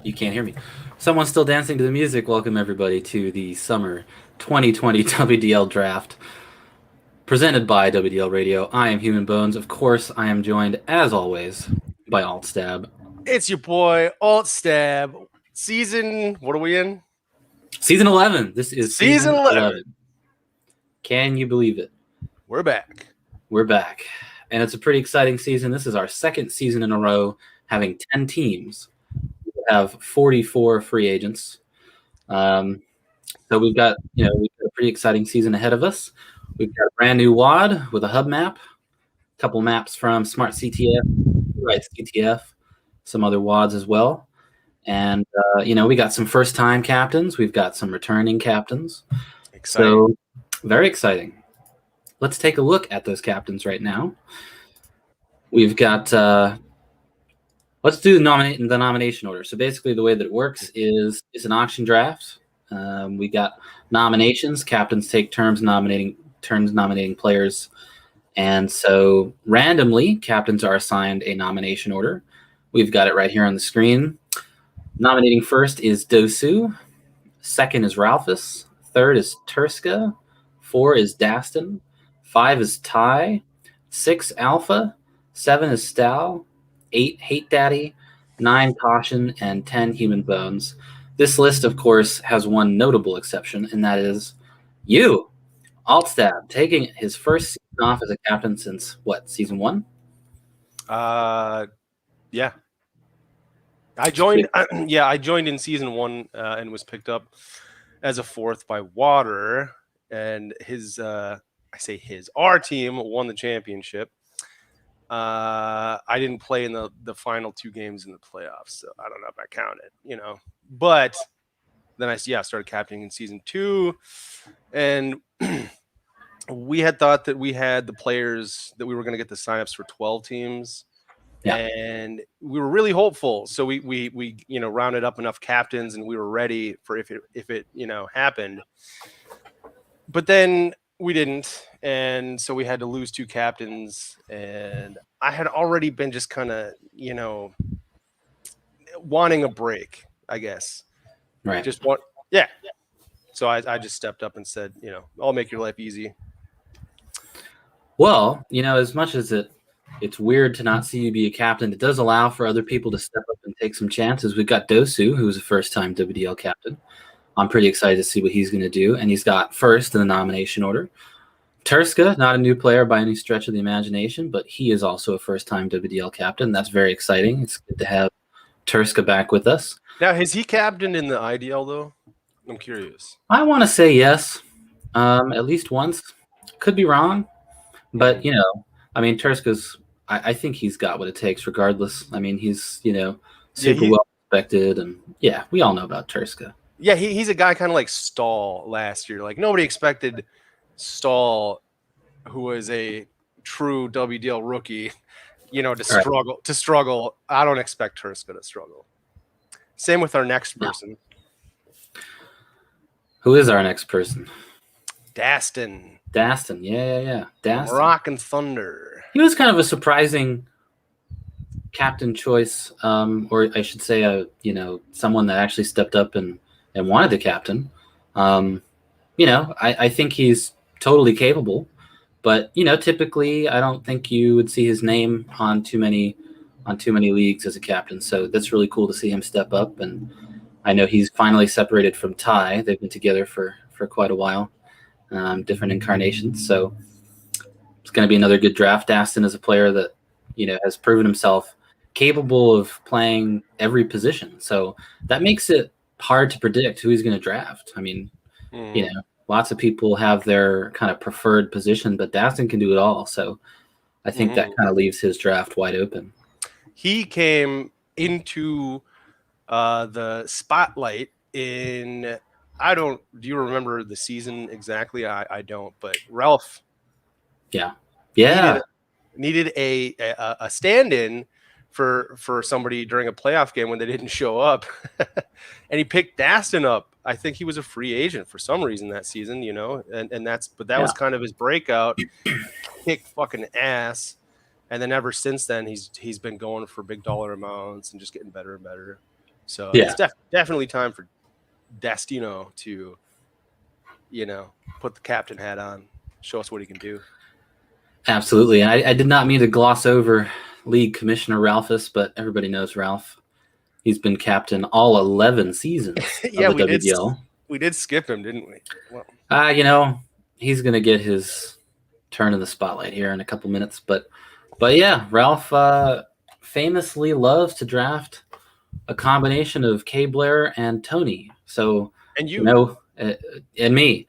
You can't hear me. Someone's still dancing to the music. Welcome, everybody, to the summer 2020 WDL draft presented by WDL Radio. I am Human Bones. Of course, I am joined, as always, by Alt+Stab. It's your boy, Alt+Stab. Season, what are we in? Season 11. This is Season 11. Can you believe it? We're back. We're back. And it's a pretty exciting season. This is our second season in a row having 10 teams. We have 44 free agents. So we've got a pretty exciting season ahead of us. We've got a brand new WAD with a hub map, a couple maps from Smart CTF, Right CTF, some other WADs as well. And, we got some first-time captains. We've got some returning captains. Exciting. So very exciting. Let's take a look at those captains right now. We've got let's do the nomination order. So basically the way that it works is it's an auction draft. We got nominations. Captains take turns nominating players. And so randomly, captains are assigned a nomination order. We've got it right here on the screen. Nominating first is Dosu. Second is Ralphus. Third is Turska. 4 is Dastin. 5 is Ty. 6 Alpha. 7 is Stal. 8 Hate Daddy. 9 Caution. And 10 Human Bones. This list, of course, has one notable exception, and that is you, Alt+Stab, taking his first season off as a captain since, season 1? Yeah. I joined in season 1 and was picked up as a 4th by Water, and our team won the championship. I didn't play in the final 2 games in the playoffs, so I don't know if I count it, But then I started captaining in season 2, and we had thought that we had the players that we were going to get the signups for 12 teams. Yeah. And we were really hopeful. So we rounded up enough captains, and we were ready for if it happened. But then we didn't, and so we had to lose 2 captains, and I had already been just kind of wanting a break, I guess. Right. So I just stepped up and said, I'll make your life easy. Well, as much as it's weird to not see you be a captain, it does allow for other people to step up and take some chances. We've got Dosu, who's a first-time WDL captain. I'm pretty excited to see what he's going to do, and he's got first in the nomination order. Turska, not a new player by any stretch of the imagination, but he is also a first-time WDL captain. That's very exciting. It's good to have Turska back with us. Now, has he captained in the IDL, though? I'm curious. I want to say yes, at least once. Could be wrong, but, Turska's, I think he's got what it takes regardless. He's, super well respected, and, we all know about Turska. Yeah, he's a guy kind of like Stahl last year. Like, nobody expected Stahl, who was a true WDL rookie, to struggle. I don't expect Turska to struggle. Same with our next person. Who is our next person? Dastin. Yeah. Dastin. Rock and Thunder. He was kind of a surprising captain choice, or I should say, someone that actually stepped up and wanted to captain. I think he's totally capable, but typically I don't think you would see his name on too many leagues as a captain. So that's really cool to see him step up, and I know he's finally separated from Ty. They've been together for quite a while, different incarnations. So it's going to be another good draft. Dastin is a player that has proven himself capable of playing every position. So that makes it hard to predict who he's going to draft. Lots of people have their kind of preferred position, but Dastin can do it all. So I think that kind of leaves his draft wide open. He came into the spotlight in, do you remember the season exactly? I don't, but Ralph. Yeah. Needed a stand-in for somebody during a playoff game when they didn't show up. And he picked Dastin up. I think he was a free agent for some reason that season, that was kind of his breakout. Kicked fucking ass. And then ever since then, he's been going for big dollar amounts and just getting better and better. So Yeah. it's definitely time for Destino to, put the captain hat on, show us what he can do. Absolutely. And I did not mean to gloss over League Commissioner Ralphus, but everybody knows Ralph. He's been captain all 11 seasons Yeah, of the WDL. We did skip him, didn't we? Well, He's going to get his turn in the spotlight here in a couple minutes. But yeah, Ralph famously loves to draft a combination of K. Blair and Tony. So, and and me.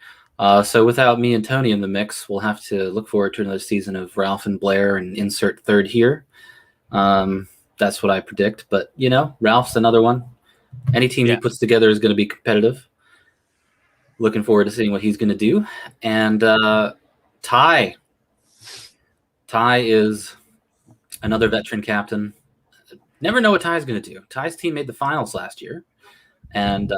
So without me and Tony in the mix, we'll have to look forward to another season of Ralph and Blair and insert third here. That's what I predict. But, Ralph's another one. Any team he puts together is going to be competitive. Looking forward to seeing what he's going to do. And Ty is another veteran captain. Never know what Ty's going to do. Ty's team made the finals last year. And,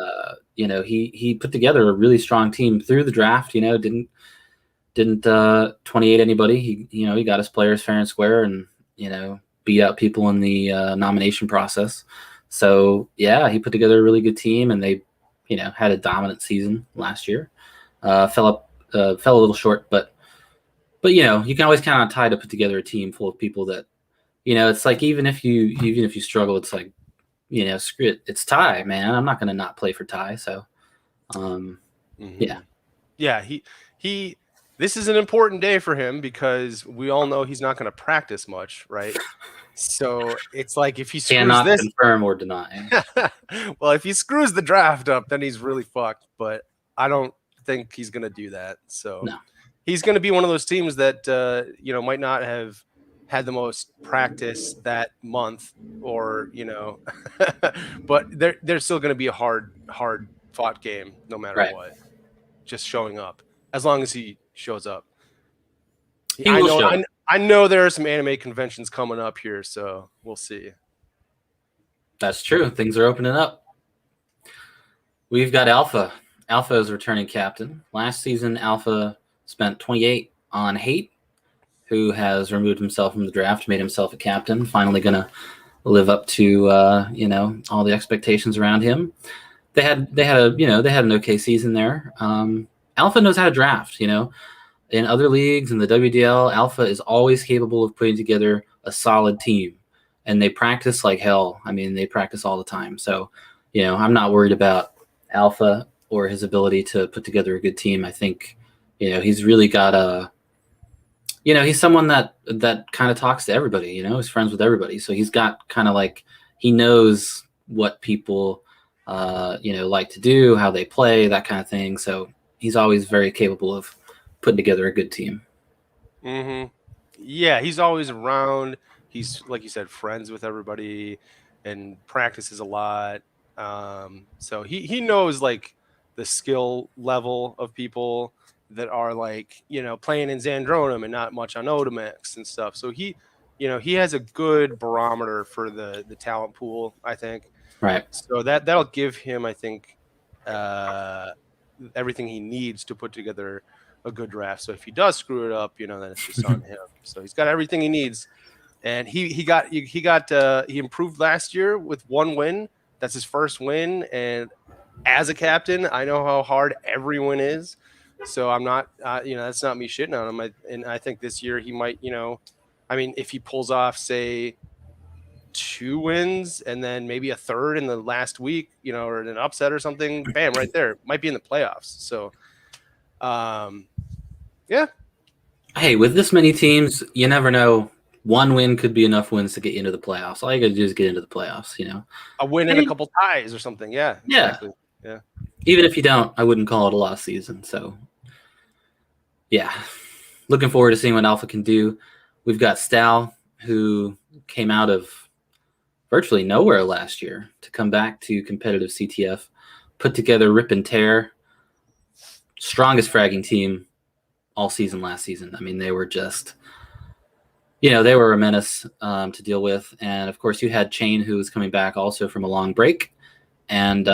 he put together a really strong team through the draft, didn't 28 anybody. He got his players fair and square and, beat out people in the nomination process. So, yeah, he put together a really good team, and they, had a dominant season last year. Fell a little short, but you can always count on Ty to put together a team full of people that, it's like even if you struggle, it's like, screw it, it's Ty, man. I'm not going to not play for Ty. So, yeah, he. This is an important day for him because we all know he's not going to practice much, right? So it's like if he screws cannot this, confirm or deny. Well, if he screws the draft up, then he's really fucked. But I don't think he's going to do that. So no. He's going to be one of those teams that might not have had the most practice that month, or but they're still going to be a hard fought game no matter what. Just showing up, as long as he shows up. I know there are some anime conventions coming up here, so we'll see. That's true. Things are opening up. We've got Alpha. Alpha is returning captain. Last season, Alpha spent 28 on Hate, who has removed himself from the draft, made himself a captain. Finally going to live up to all the expectations around him. They had an okay season there. Alpha knows how to draft. In other leagues, in the WDL, Alpha is always capable of putting together a solid team, and they practice like hell. I mean, they practice all the time. So, I'm not worried about Alpha or his ability to put together a good team. I think, he's really got he's someone that kind of talks to everybody. He's friends with everybody. So he's got kind of like, he knows what people, like to do, how they play, that kind of thing. So he's always very capable of putting together a good team. Mm-hmm. Yeah, he's always around. He's, like you said, friends with everybody and practices a lot. So he knows like the skill level of people that are like, playing in Zandronum and not much on Odomex and stuff. So he has a good barometer for the talent pool, I think. Right. So that'll give him, I think, everything he needs to put together a good draft. So if he does screw it up, then it's just on him. So he's got everything he needs, and he improved last year with one win. That's his first win, and as a captain, I know how hard every win is. So I'm not, that's not me shitting on him. And I think this year he might, if he pulls off, say, 2 wins and then maybe a third in the last week, or an upset or something, bam, right there, might be in the playoffs. So, yeah. Hey, with this many teams, you never know. One win could be enough wins to get you into the playoffs. All you got to do is get into the playoffs, A win and a couple ties or something. Yeah, exactly. Yeah. Even if you don't, I wouldn't call it a lost season. So, yeah. Looking forward to seeing what Alpha can do. We've got Stal, who came out of virtually nowhere last year to come back to competitive CTF, put together Rip and Tear, strongest fragging team all season last season. I mean, they were just, they were a menace to deal with. And of course, you had Chain, who was coming back also from a long break, and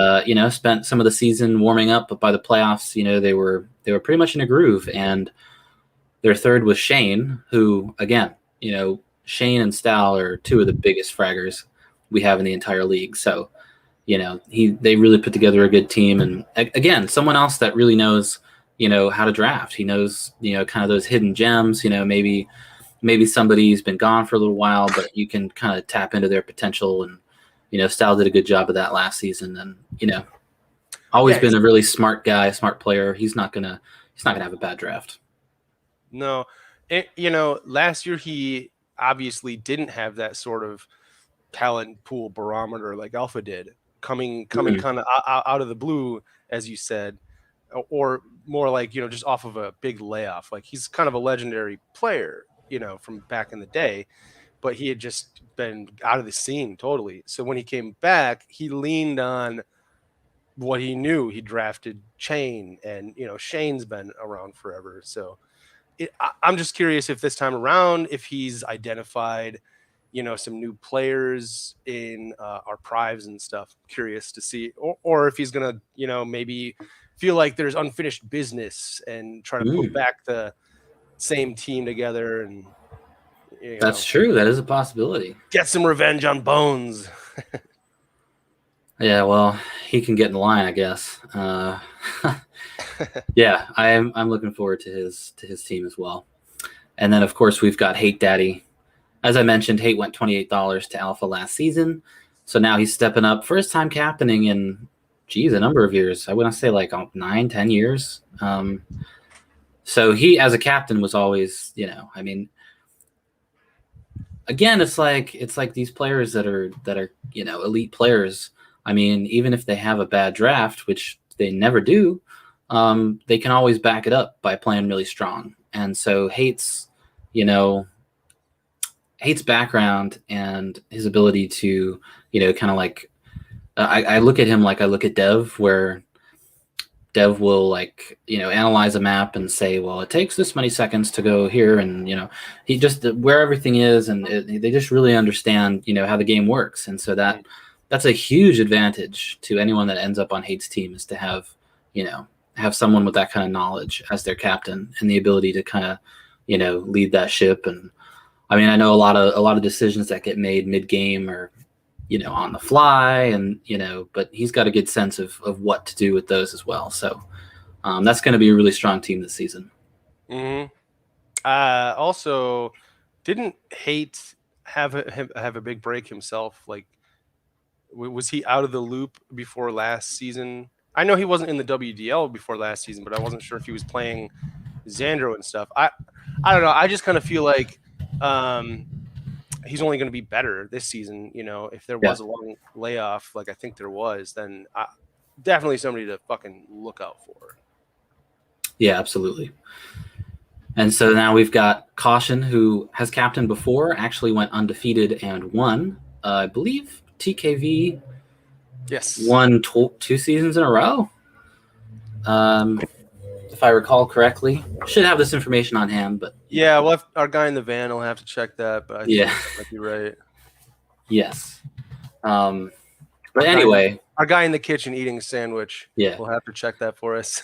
spent some of the season warming up. But by the playoffs, they were pretty much in a groove. And their third was Shane, who, again, Shane and Stal are two of the biggest fraggers we have in the entire league. So, they really put together a good team. And again, someone else that really knows, how to draft. He knows, kind of those hidden gems. Maybe somebody's been gone for a little while, but you can kind of tap into their potential. And Style did a good job of that last season. And always been a really smart guy, smart player. He's not gonna have a bad draft. No, last year he obviously didn't have that sort of talent pool barometer like Alpha did, coming kind of out of the blue, as you said, or more like just off of a big layoff. Like he's kind of a legendary player, from back in the day, but he had just been out of the scene totally. So when he came back, he leaned on what he knew. He drafted Chain, and Shane's been around forever. So I'm just curious if this time around, if he's identified, some new players in our prives and stuff. Curious to see, or if he's gonna, maybe feel like there's unfinished business and try to put back the same team together. And that's true. That is a possibility. Get some revenge on Bones. Yeah, well, he can get in the line, I guess. Yeah, I'm looking forward to his team as well. And then, of course, we've got Hate Daddy. As I mentioned, Hate went $28 to Alpha last season. So now he's stepping up. First time captaining in, a number of years. I want to say like 9-10 years. So he, as a captain, was always, again, it's like these players that are elite players. I mean, even if they have a bad draft, which they never do, they can always back it up by playing really strong. And so Hate's background and his ability to, kind of like, I look at him like I look at Dev, where Dev will analyze a map and say, well, it takes this many seconds to go here. And, he just, where everything is, and they just really understand, how the game works. And so that's a huge advantage to anyone that ends up on Hate's team, is to have someone with that kind of knowledge as their captain and the ability to kind of, lead that ship. And I mean, I know a lot of decisions that get made mid-game or, on the fly, and, but he's got a good sense of what to do with those as well. So that's going to be a really strong team this season. Also, didn't Hate have a big break himself? Like, was he out of the loop before last season? I know he wasn't in the WDL before last season, but I wasn't sure if he was playing Xenaero and stuff. I don't know. I just kind of feel like he's only going to be better this season. If there was a long layoff, like I think there was, then definitely somebody to fucking look out for. Yeah, absolutely. And so now we've got Caution, who has captained before, actually went undefeated and won. I believe TKV won 2 seasons in a row. If I recall correctly, should have this information on hand, but well, our guy in the van will have to check that. But I think that might be right. Yes. But anyway, our guy in the kitchen eating a sandwich. Yeah, we'll have to check that for us.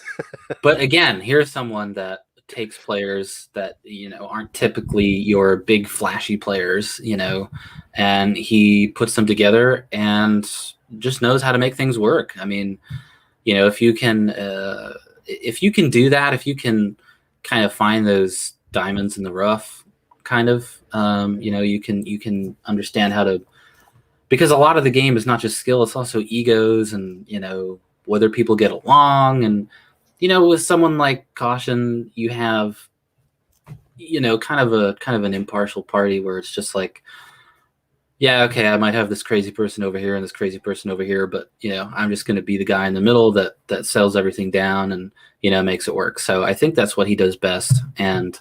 But again, here's someone that takes players that aren't typically your big flashy players, and he puts them together and just knows how to make things work. I mean, if you can do that, if you can kind of find those diamonds in the rough, kind of, you can understand how to, because a lot of the game is not just skill, it's also egos and, whether people get along. And, with someone like Caution, you have, kind of an impartial party where it's just like, yeah, okay, I might have this crazy person over here and this crazy person over here, but I'm just going to be the guy in the middle that sells everything down and makes it work. So I think that's what he does best. And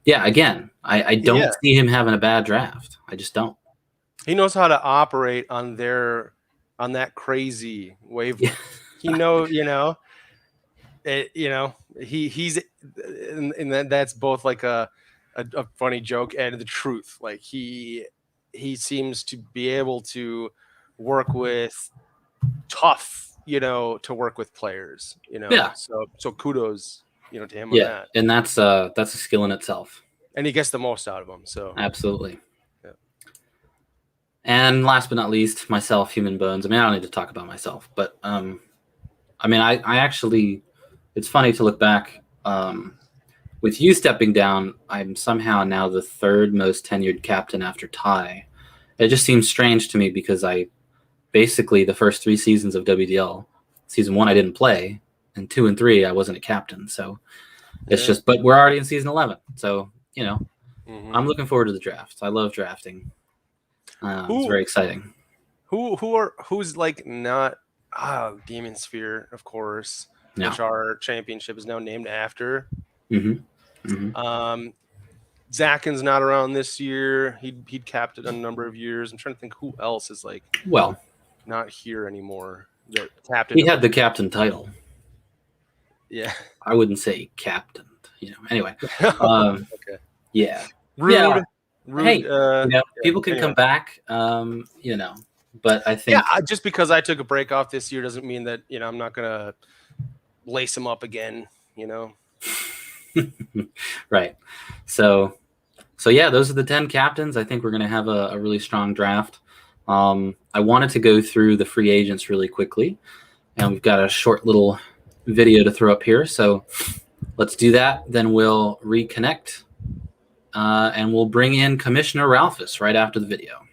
yeah, again, I don't see him having a bad draft. I just don't. He knows how to operate on that crazy wavelength. He he's and that's both like a funny joke and the truth. Like he seems to be able to work with tough, to work with players, so kudos, to him on that. And that's a skill in itself. And he gets the most out of them. So absolutely. And last but not least, myself, Human Bones. I mean, I don't need to talk about myself, but I mean, I actually, it's funny to look back. With you stepping down, I'm somehow now the third most tenured captain after Ty. It just seems strange to me because I basically the first 3 seasons of WDL, season 1 I didn't play, and 2 and 3 I wasn't a captain. So it's just, but we're already in season 11, so you know, I'm looking forward to the drafts. I love drafting. It's very exciting. Who's like not Demon Sphere, of course, which our championship is now named after. Zakin's not around this year. He'd capped it a number of years. I'm trying to think who else is like not here anymore. That captain. He had the captain title. Yeah, I wouldn't say captain. You know. Anyway. Okay. Yeah. Rude. Yeah. Rude, hey, you know, people can come back. You know, but I think just because I took a break off this year doesn't mean that I'm not gonna lace him up again. Right. So yeah, those are the 10 captains. I think we're going to have a really strong draft. I wanted to go through the free agents really quickly, and we've got a short little video to throw up here. So let's do that. Then we'll reconnect, and we'll bring in Commissioner Ralphus right after the video.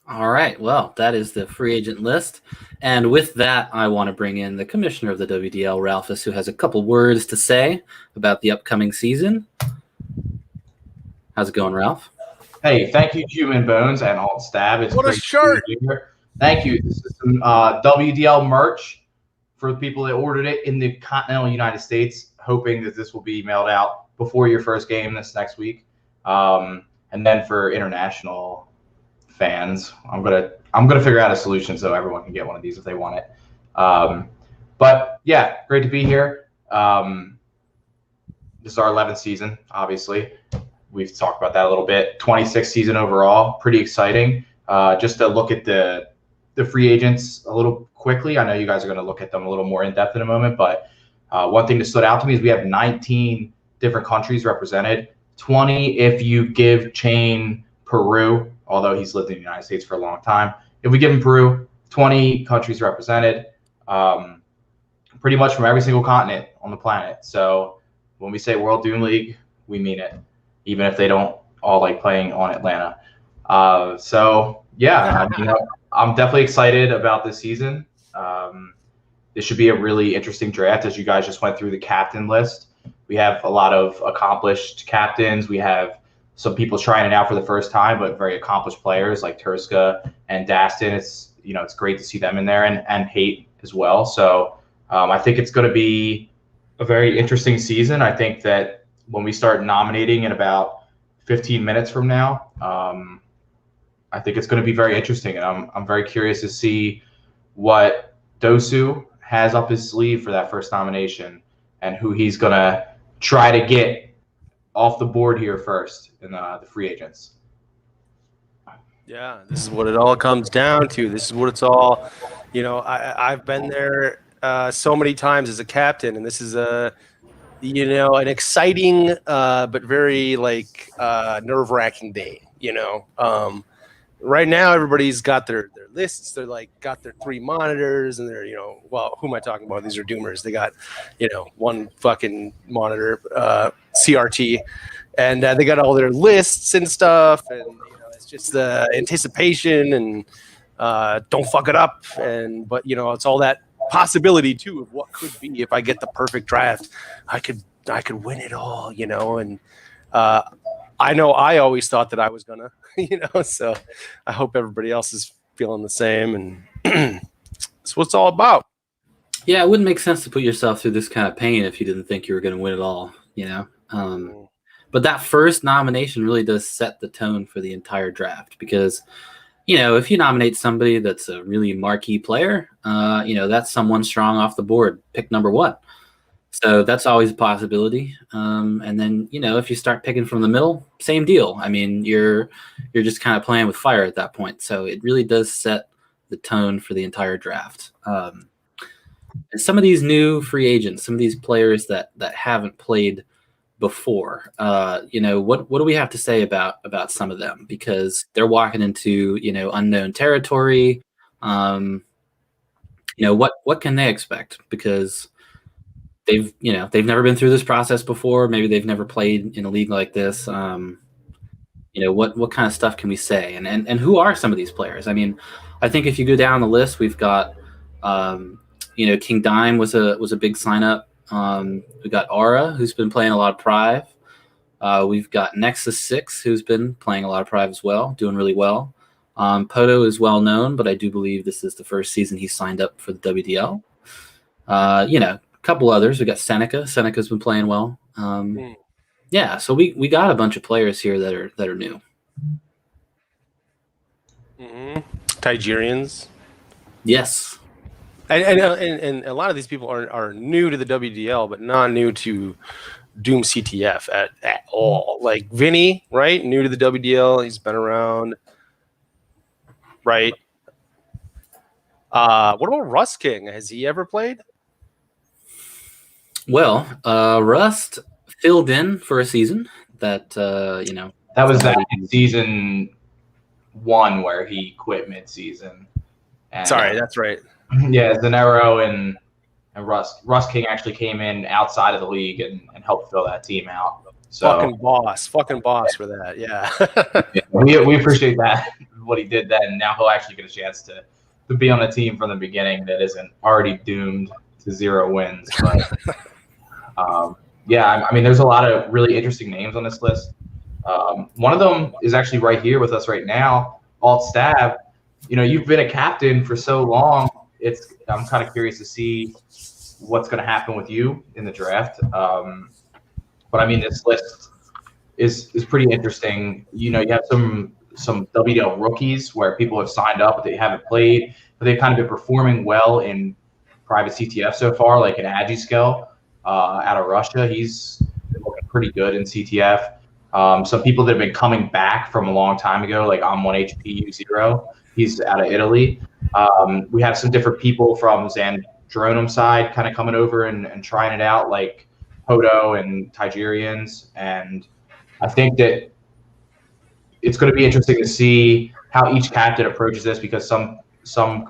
All right, well, that is the free agent list. And with that, I want to bring in the commissioner of the WDL, Ralphus, who has a couple words to say about the upcoming season. How's it going, Ralph? Hey, thank you, Human Bones and Alt+Stab. It's what a shirt! Thank you. This is some WDL merch for the people that ordered it in the continental United States, hoping that this will be mailed out before your first game this next week. And then for international fans, I'm gonna figure out a solution so everyone can get one of these if they want it. But yeah, great to be here. This is our 11th season, obviously. we've talked about that a little bit. 26th season overall, pretty exciting. Just to look at the free agents a little quickly. I know you guys are going to look at them a little more in depth in a moment, but one thing that stood out to me is we have 19 different countries represented. 20 if you give Chain Peru, although he's lived in the United States for a long time. If we give him Peru, 20 countries represented, pretty much from every single continent on the planet. So when we say World Doom League, we mean it, even if they don't all like playing on Atlanta. So yeah, I'm definitely excited about this season. This should be a really interesting draft, as you guys just went through the captain list. We have a lot of accomplished captains. We have some people trying it out for the first time, but very accomplished players like Turska and Dastin. It's great to see them in there, and Hate as well. So I think it's going to be a very interesting season. I think that when we start nominating in about 15 minutes from now, I think it's going to be very interesting, and I'm very curious to see what Dosu has up his sleeve for that first nomination, and who he's going to try to get off the board here first in the free agents. Yeah, this is what it all comes down to. This is what it's all, I've been there so many times as a captain, and this is an exciting but very nerve-wracking day. Right now everybody's got their lists. They're got their 3 monitors, and they're who am I talking about? These are doomers. They got one fucking monitor, CRT, and they got all their lists and stuff, and it's just the anticipation and don't fuck it up, but it's all that possibility too of what could be if I get the perfect draft. I could win it all, and I know I always thought that I was gonna, so I hope everybody else is feeling the same, and that's what it's all about. Yeah, it wouldn't make sense to put yourself through this kind of pain if you didn't think you were going to win it all, But that first nomination really does set the tone for the entire draft, because, if you nominate somebody that's a really marquee player, that's someone strong off the board, pick number 1. So that's always a possibility. And then, if you start picking from the middle, same deal. I mean, you're just kind of playing with fire at that point. So it really does set the tone for the entire draft. And some of these new free agents, some of these players that haven't played before, what do we have to say about some of them? Because they're walking into, unknown territory. What can they expect? Because they've never been through this process before. Maybe they've never played in a league like this. What kind of stuff can we say? And who are some of these players? I mean, I think if you go down the list, we've got, King Dime was a big sign up. We got Aura, who's been playing a lot of Prive. We've got Nexus 6, who's been playing a lot of Prive as well, doing really well. Poto is well known, but I do believe this is the first season he signed up for the WDL. A couple others. We got Seneca. Seneca's been playing well. Yeah, so we got a bunch of players here that are new. Tigeriens. Yes. And a lot of these people are new to the WDL, but not new to Doom CTF at all. Like Vinny, right? New to the WDL. He's been around, right? What about Rust King? Has he ever played? Well, Rust filled in for a season that, That was that season 1 where he quit mid-season. Sorry, that's right. Yeah, Xenaero and Rust King actually came in outside of the league and helped fill that team out. So fucking boss for that. Yeah. Yeah, we appreciate that, what he did then. Now he'll actually get a chance to be on a team from the beginning that isn't already doomed to 0 wins. But yeah, I mean, there's a lot of really interesting names on this list. One of them is actually right here with us right now, Alt+Stab. You've been a captain for so long. I'm kind of curious to see what's going to happen with you in the draft. But I mean, this list is pretty interesting. You have some WDL rookies where people have signed up, but they haven't played, but they've kind of been performing well in private CTF so far, like an Agiskel out of Russia. He's been looking pretty good in CTF. Some people that have been coming back from a long time ago, like on 1HP0, he's out of Italy. We have some different people from Zandronum side kind of coming over and trying it out, like Hodo and Tigeriens. And I think that it's going to be interesting to see how each captain approaches this, because some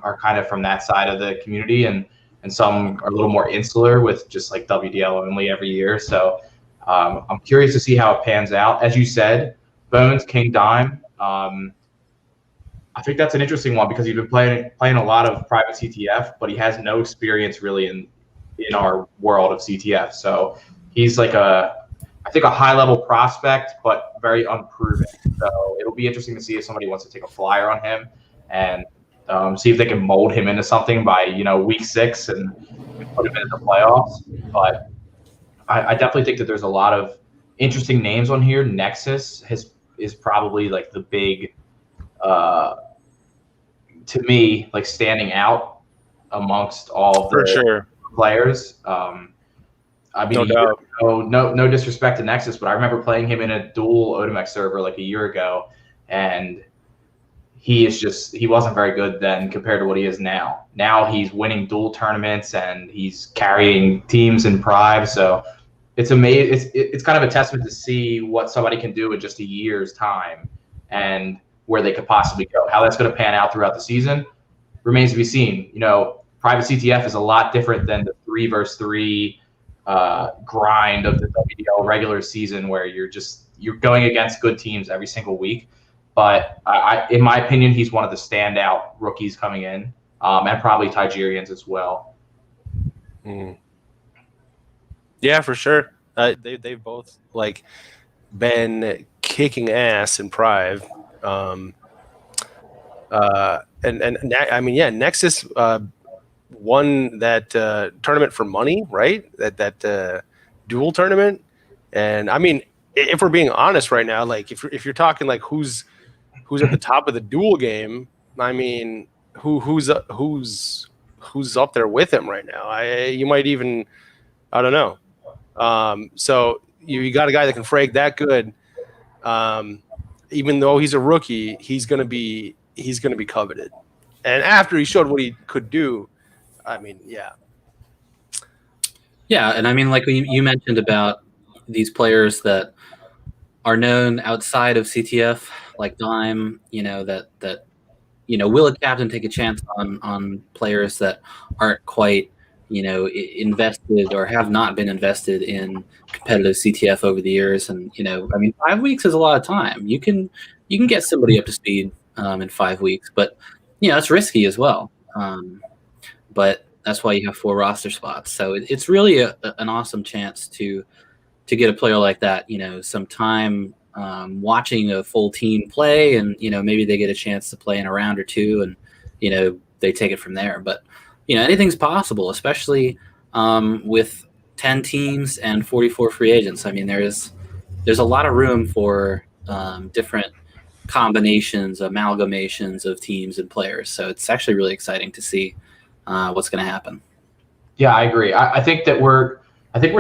are kind of from that side of the community, and some are a little more insular with just like WDL only every year. So I'm curious to see how it pans out. As you said, Bones, King Dime. I think that's an interesting one because he's been playing a lot of private CTF, but he has no experience really in our world of CTF. So he's like I think a high level prospect, but very unproven. So it'll be interesting to see if somebody wants to take a flyer on him and see if they can mold him into something by week 6 and put him into the playoffs. But I definitely think that there's a lot of interesting names on here. Nexus is probably like the big, to me, like standing out amongst all the players. I mean, no disrespect to Nexus, but I remember playing him in a dual Odomex server like a year ago, and he wasn't very good then compared to what he is now. Now he's winning dual tournaments and he's carrying teams in Prive. So it's amazing. It's kind of a testament to see what somebody can do in just a year's time and where they could possibly go. How that's going to pan out throughout the season remains to be seen. Private CTF is a lot different than the 3 versus 3 grind of the WDL regular season, where you're going against good teams every single week. But in my opinion, he's one of the standout rookies coming in, and probably Tigeriens as well. Yeah, for sure. They've both been kicking ass in Prive. And I mean, yeah, Nexus won that tournament for money, right? That dual tournament. And I mean, if we're being honest right now, if you're talking who's at the top of the dual game, I mean, who's up there with him right now? You might even, I don't know. So you got a guy that can frag that good. Even though he's a rookie, he's gonna be coveted. And after he showed what he could do, I mean, yeah. Yeah, and I mean, like you mentioned about these players that are known outside of CTF, like Dime, that will a captain take a chance on players that aren't quite, invested or have not been invested in competitive CTF over the years? And, I mean, 5 weeks is a lot of time. You can get somebody up to speed in 5 weeks, but, it's risky as well. But that's why you have 4 roster spots. So it's really an awesome chance to get a player like that, some time watching a full team play, and maybe they get a chance to play in a round or two, and they take it from there. But anything's possible, especially with 10 teams and 44 free agents. I mean, there's a lot of room for different combinations, amalgamations of teams and players. So it's actually really exciting to see what's going to happen. Yeah, I agree. I think that we're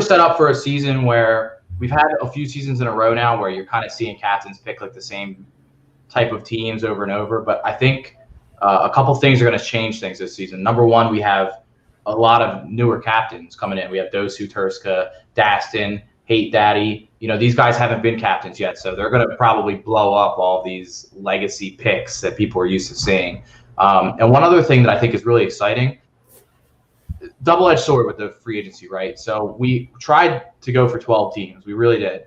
set up for a season where we've had a few seasons in a row now where you're kind of seeing captains pick the same type of teams over and over. But I think a couple things are going to change things this season. Number one, we have a lot of newer captains coming in. We have Dosu, Turska, Dastin, Hate Daddy. These guys haven't been captains yet, so they're going to probably blow up all these legacy picks that people are used to seeing. And one other thing that I think is really exciting, double-edged sword with the free agency, right? So we tried to go for 12 teams. We really did.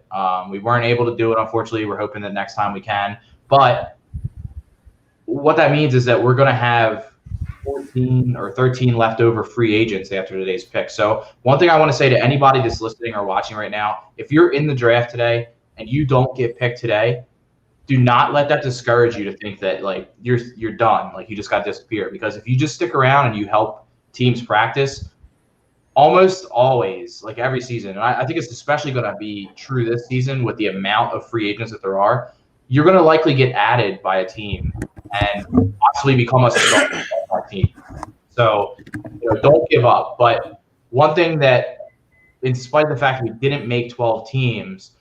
We weren't able to do it, unfortunately. We're hoping that next time we can. But what that means is that we're going to have 14 or 13 leftover free agents after today's pick. So one thing I want to say to anybody that's listening or watching right now, if you're in the draft today and you don't get picked today, do not let that discourage you to think that you're done, you just got to disappear. Because if you just stick around and you help teams practice, almost always, every season, and I think it's especially going to be true this season with the amount of free agents that there are, you're going to likely get added by a team and possibly become a star on our team. So don't give up. But one thing that, in spite of the fact that we didn't make 12 teams,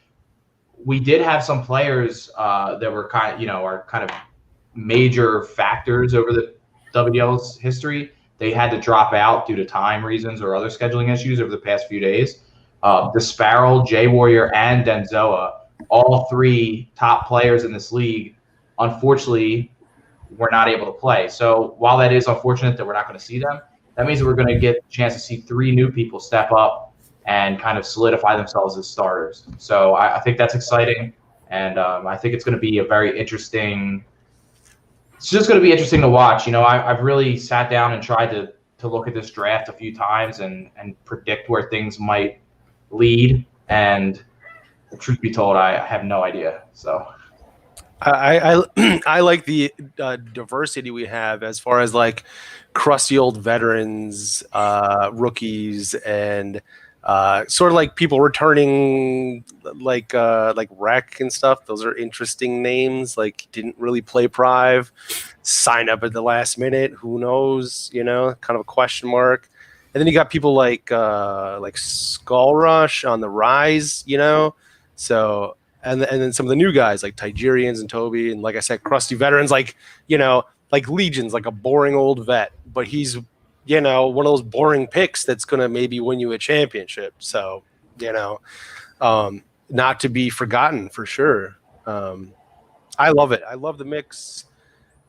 we did have some players that were are kind of major factors over the WDL's history. They had to drop out due to time reasons or other scheduling issues over the past few days. The Sparrow, J Warrior, and Denzoa, all three top players in this league, unfortunately, were not able to play. So while that is unfortunate that we're not going to see them, that means that we're going to get a chance to see three new people step up and kind of solidify themselves as starters. So I think that's exciting, and I think it's going to be a very interesting. It's just going to be interesting to watch. I've really sat down and tried to look at this draft a few times and predict where things might lead. And truth be told, I have no idea. So I like the diversity we have as far as like crusty old veterans, rookies, and sort of like people returning, like Wreck and stuff. Those are interesting names. Like didn't really play Prive, signed up at the last minute. Who knows? Kind of a question mark. And then you got people like Skull Rush on the rise. So and then some of the new guys like Tigeriens and Tobi, and like I said, crusty veterans like Legion's like a boring old vet, but he's one of those boring picks that's going to maybe win you a championship. So, not to be forgotten for sure. I love it. I love the mix.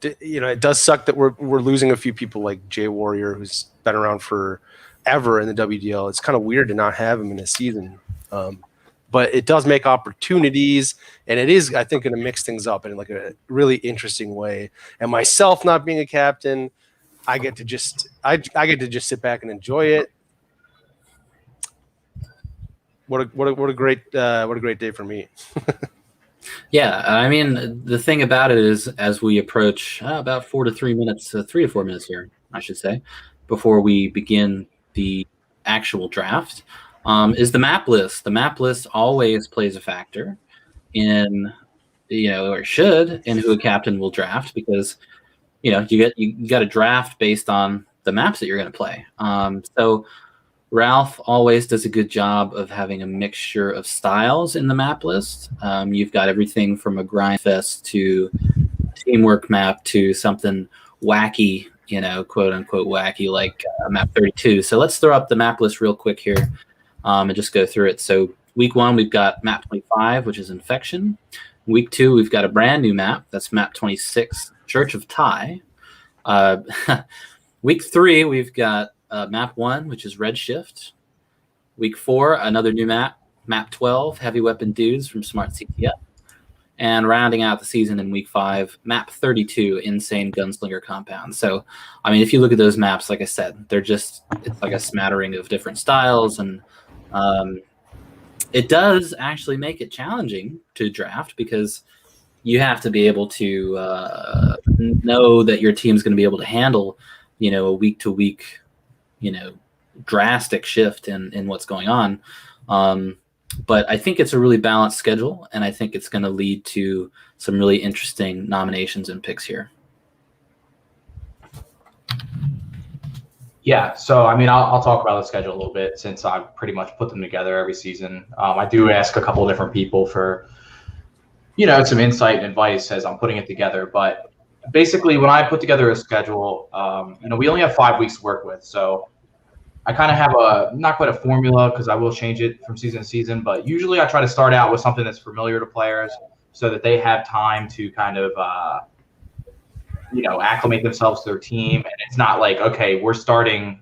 It does suck that we're losing a few people like J Warrior, who's been around forever in the WDL. It's kind of weird to not have him in a season. But it does make opportunities, and it is, I think, going to mix things up in like a really interesting way. And myself not being a captain, I get to just sit back and enjoy it. What a great day for me. Yeah, I mean, the thing about it is, as we approach about 3 to 4 minutes here, I should say, before we begin the actual draft, is the map list. The map list always plays a factor in, or it should, in who a captain will draft, because you got to draft based on the maps that you're going to play. So Ralph always does a good job of having a mixture of styles in the map list. You've got everything from a grind fest to teamwork map to something wacky, quote unquote wacky, like map 32. So let's throw up the map list real quick here and just go through it. So week 1, we've got map 25, which is Infection. Week 2, we've got a brand new map. That's map 26, Church of Ty. Week 3, we've got map 1, which is Redshift. Week 4, another new map, map 12, Heavy Weapon Dudes from Smart CTF. And rounding out the season in week 5, map 32, Insane Gunslinger Compound. So, I mean, if you look at those maps, like I said, it's like a smattering of different styles, and it does actually make it challenging to draft, because you have to be able to know that your team's going to be able to handle, a week-to-week, drastic shift in what's going on. But I think it's a really balanced schedule, and I think it's going to lead to some really interesting nominations and picks here. Yeah, so I mean, I'll talk about the schedule a little bit, since I've pretty much put them together every season. I do ask a couple of different people for, some insight and advice as I'm putting it together. But basically, when I put together a schedule, we only have 5 weeks to work with. So I kind of have not quite a formula, because I will change it from season to season. But usually I try to start out with something that's familiar to players, so that they have time to kind of acclimate themselves to their team. And it's not like, okay, we're starting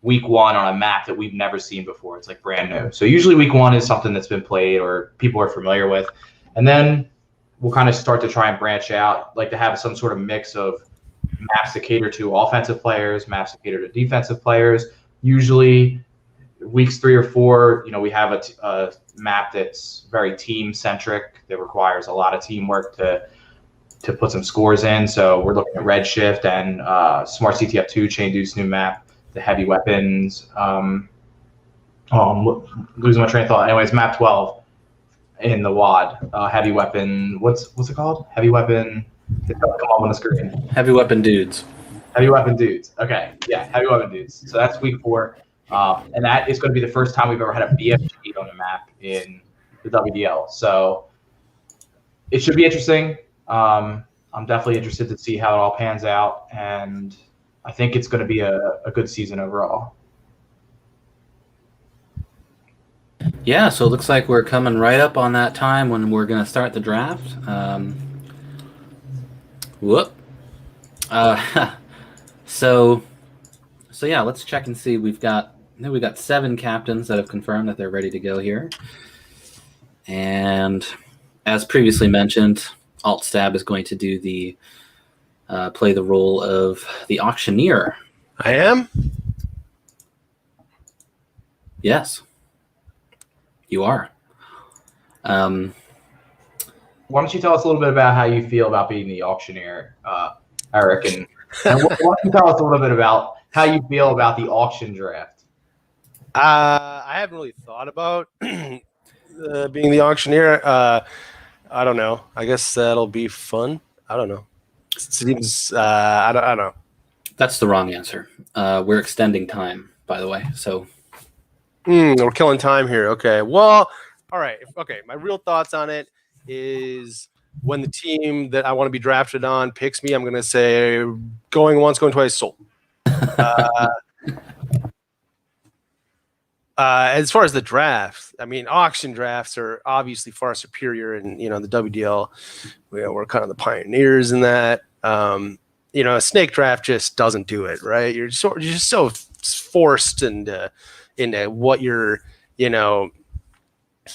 week 1 on a map that we've never seen before. It's like brand new. So usually week 1 is something that's been played or people are familiar with. And then we'll kind of start to try and branch out, like to have some sort of mix of maps that cater to offensive players, maps that cater to defensive players. Usually weeks 3 or 4, we have a map that's very team centric, that requires a lot of teamwork to put some scores in. So we're looking at Redshift and Smart CTF 2, Chain Dude's new map, the heavy weapons. I'm losing my train of thought. Anyways, map 12 in the WAD, heavy weapon. What's it called? Heavy weapon. It's gonna come up on the screen. Heavy Weapon Dudes. Heavy Weapon Dudes. Okay, yeah, Heavy Weapon Dudes. So that's week 4, and that is going to be the first time we've ever had a BFG on the map in the WDL. So it should be interesting. I'm definitely interested to see how it all pans out, and I think it's going to be a good season overall. Yeah, so it looks like we're coming right up on that time when we're going to start the draft. Whoop. So yeah, let's check and see. We've got 7 captains that have confirmed that they're ready to go here. And as previously mentioned, Alt+Stab is going to do the play the role of the auctioneer. I am? Yes, you are. Why don't you tell us a little bit about how you feel about being the auctioneer, Eric, and why don't you tell us a little bit about how you feel about the auction draft? I haven't really thought about being the auctioneer. I don't know. I guess that'll be fun. I don't know. It seems I don't know. That's the wrong answer. We're extending time, by the way. So we're killing time here. Okay. Well, all right. Okay. My real thoughts on it is when the team that I want to be drafted on picks me, I'm going to say going once, going twice, sold. As far as the draft, I mean, auction drafts are obviously far superior, and the WDL, we're kind of the pioneers in that. A snake draft just doesn't do it, right? You're just so forced into what your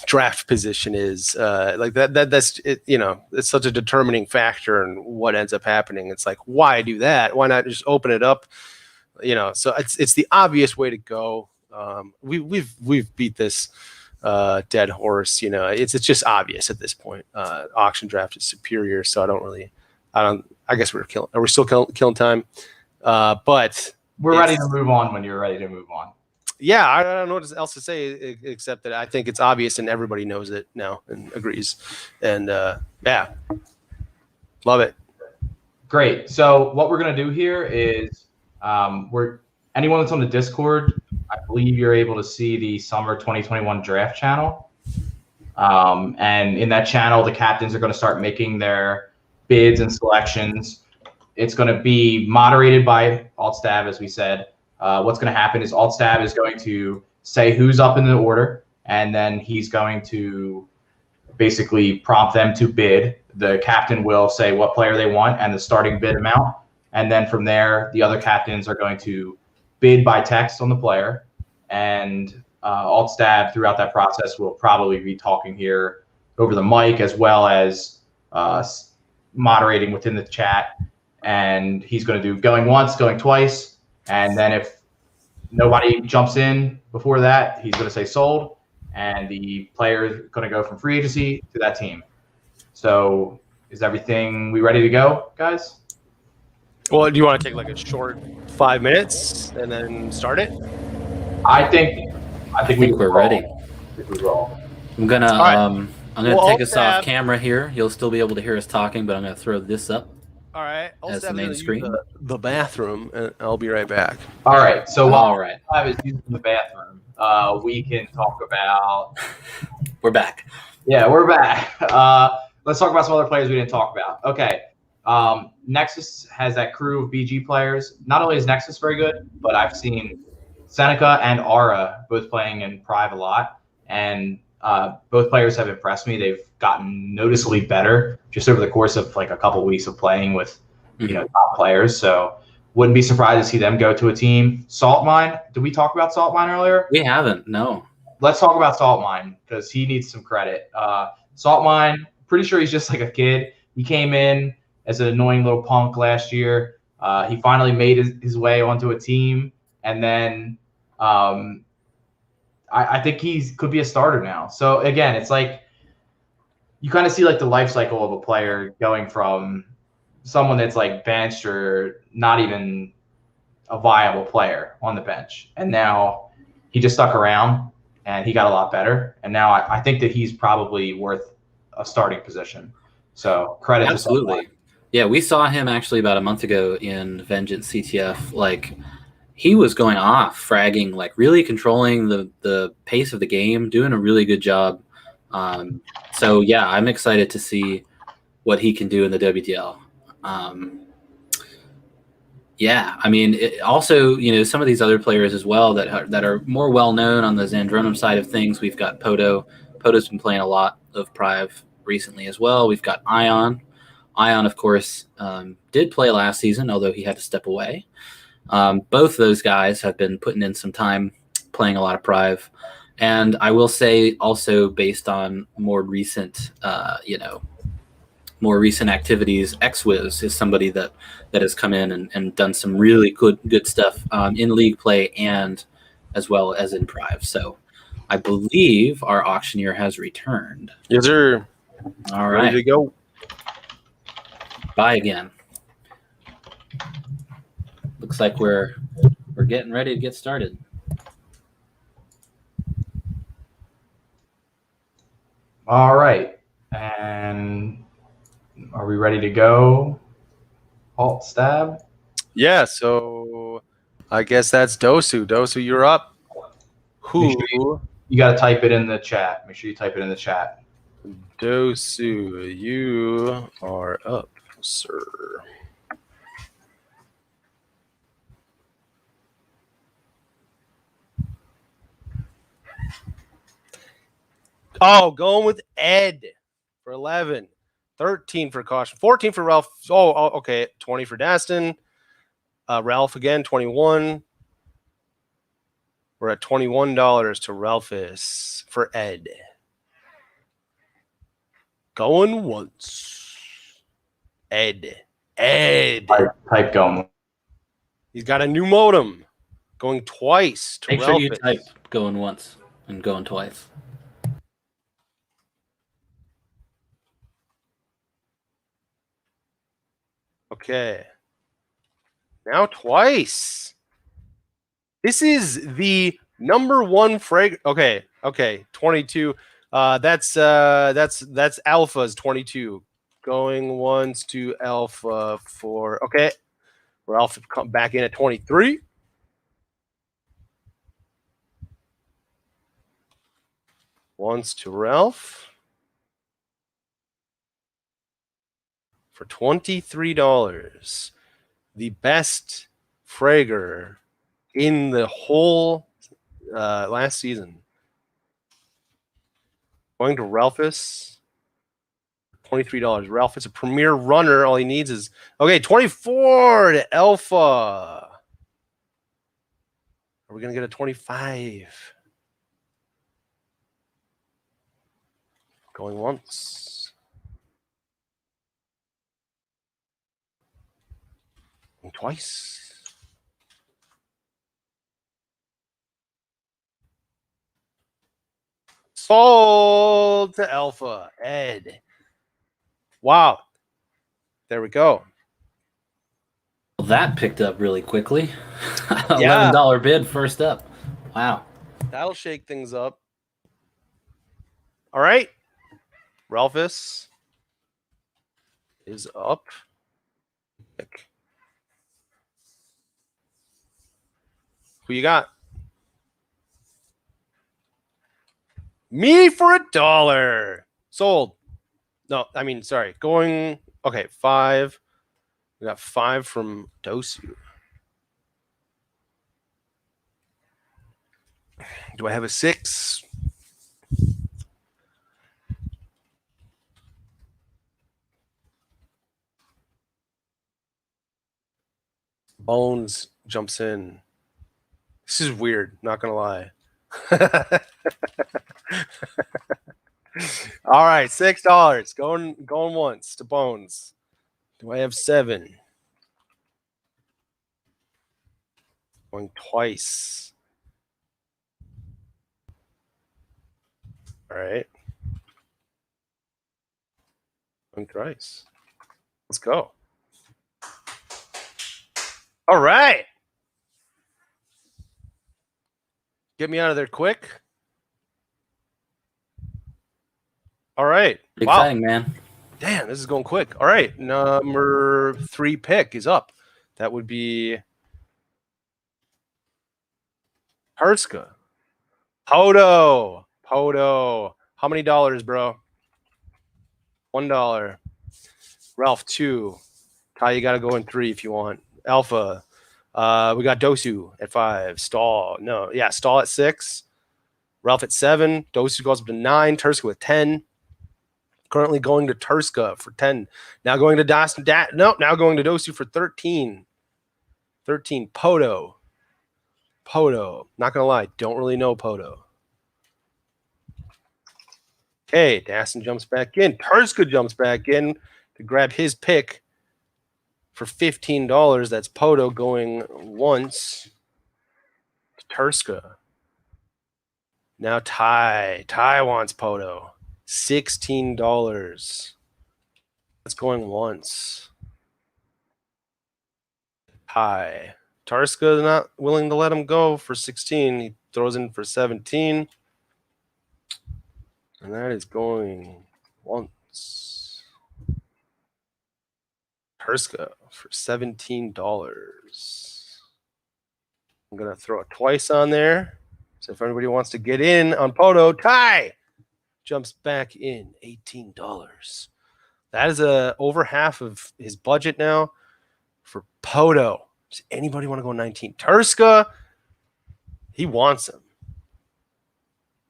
draft position is. Like that's it. It's such a determining factor in what ends up happening. It's like, why do that? Why not just open it up? So it's the obvious way to go. We've beat this dead horse. It's just obvious at this point. Auction draft is superior, so I guess we're still killing time, but we're ready to move on when you're ready to move on. Yeah, I don't know what else to say except that I think it's obvious and everybody knows it now and agrees. And yeah, love it. Great. So what we're gonna do here is anyone that's on the Discord, I believe you're able to see the Summer 2021 draft channel. And in that channel, the captains are going to start making their bids and selections. It's going to be moderated by Alt+Stab, as we said. What's going to happen is Alt+Stab is going to say who's up in the order, and then he's going to basically prompt them to bid. The captain will say what player they want and the starting bid amount. And then from there, the other captains are going to bid by text on the player, and Alt+Stab throughout that process will probably be talking here over the mic as well as moderating within the chat. And he's going to do going once, going twice, and then if nobody jumps in before that, he's going to say sold, and the player is going to go from free agency to that team. So is everything we ready to go, guys? Well, do you want to take like a short 5 minutes and then start it? I think we're ready. We roll. I'm gonna take us Alt+Stab off camera here. You'll still be able to hear us talking, but I'm gonna throw this up. All right. As the main screen. The bathroom, and I'll be right back. All right. So while I was using the bathroom, we can talk about. We're back. Yeah, we're back. Let's talk about some other players we didn't talk about. Okay. Nexus has that crew of BG players. Not only is Nexus very good, but I've seen Seneca and Aura both playing in Prive a lot, and both players have impressed me. They've gotten noticeably better just over the course of like a couple weeks of playing with top players. So wouldn't be surprised to see them go to a team. Saltmine, did we talk about Saltmine earlier? We haven't. No. Let's talk about Saltmine because he needs some credit. Saltmine, pretty sure he's just like a kid. He came in as an annoying little punk last year. He finally made his way onto a team, and then I think he could be a starter now. So again, it's like you kind of see like the life cycle of a player going from someone that's like benched or not even a viable player on the bench, and now he just stuck around and he got a lot better, and now I think that he's probably worth a starting position. So credit. Absolutely. Yeah, we saw him actually about a month ago in Vengeance CTF. Like, he was going off, fragging, like really controlling the pace of the game, doing a really good job. So yeah, I'm excited to see what he can do in the WDL. Yeah, I mean, also, some of these other players as well that are more well known on the Zandronum side of things. We've got Poto. Poto's been playing a lot of Prive recently as well. We've got Ion. Ion, of course, did play last season, although he had to step away. Both those guys have been putting in some time playing a lot of Prive. And I will say also based on more recent, more recent activities, XWiz is somebody that has come in and done some really good stuff in league play and as well as in Prive. So I believe our auctioneer has returned. Yes, sir. All Ready right. to go. Buy again. Looks like we're getting ready to get started. All right. And are we ready to go? Alt+Stab? Yeah, so I guess that's Dosu. Dosu, you're up. Who? You got to type it in the chat. Make sure you type it in the chat. Dosu, you are up, sir. Oh, going with Ed for 11. 13 for Caution. 14 for Ralph. Oh, okay. 20 for Dastin. Ralph again, 21. We're at $21 to Ralphus for Ed. Going once. Ed. Type going. He's got a new modem. Going twice to Make Ralphus. sure you type going once and going twice. Okay. Now twice. This is the number one frag. Okay. 22. That's Alpha's 22. Going once to Alpha for okay. We're Alpha come back in at 23. Once to Ralph for $23. The best Fragger in the whole last season. Going to Ralphus, $23. Ralph is a premier runner. All he needs is okay. 24 to Alpha. Are we gonna get a 25? Going once. Going twice. Sold to Alpha. Ed. Wow. There we go. Well, that picked up really quickly. $11 bid first up. Wow. That'll shake things up. All right. Ralphus is up. Who you got? Me for $1. Sold. No, I mean, sorry. Going, okay, 5. We got 5 from Dosu. Do I have a 6? Bones jumps in. This is weird, not gonna lie. All right, $6. Going once to Bones. Do I have 7? Going twice. All right. Going thrice. Let's go. All right. Get me out of there quick. All right. Exciting, man. Damn, this is going quick. All right. Number 3 pick is up. That would be Herska. Poto. How many dollars, bro? $1. Ralph 2. Ty, you got to go in 3 if you want. Alpha. We got Dosu at 5. Stall. No. Yeah, Stall at 6. Ralph at 7. Dosu goes up to 9. Turska with 10. Currently going to Turska for 10. Now going to now going to Dosu for 13. 13. Poto. Not going to lie. Don't really know Poto. Okay. Dastin jumps back in. Turska jumps back in to grab his pick for $15. That's Poto going once to Turska. Now Ty. Ty wants Poto. $16. That's going once. Ty. Turska is not willing to let him go for 16. He throws in for 17. And that is going once. Turska for $17. I'm going to throw it twice on there. So if anybody wants to get in on Poto, Ty jumps back in. $18. That is over half of his budget now for Poto. Does anybody want to go 19? Turska, he wants him.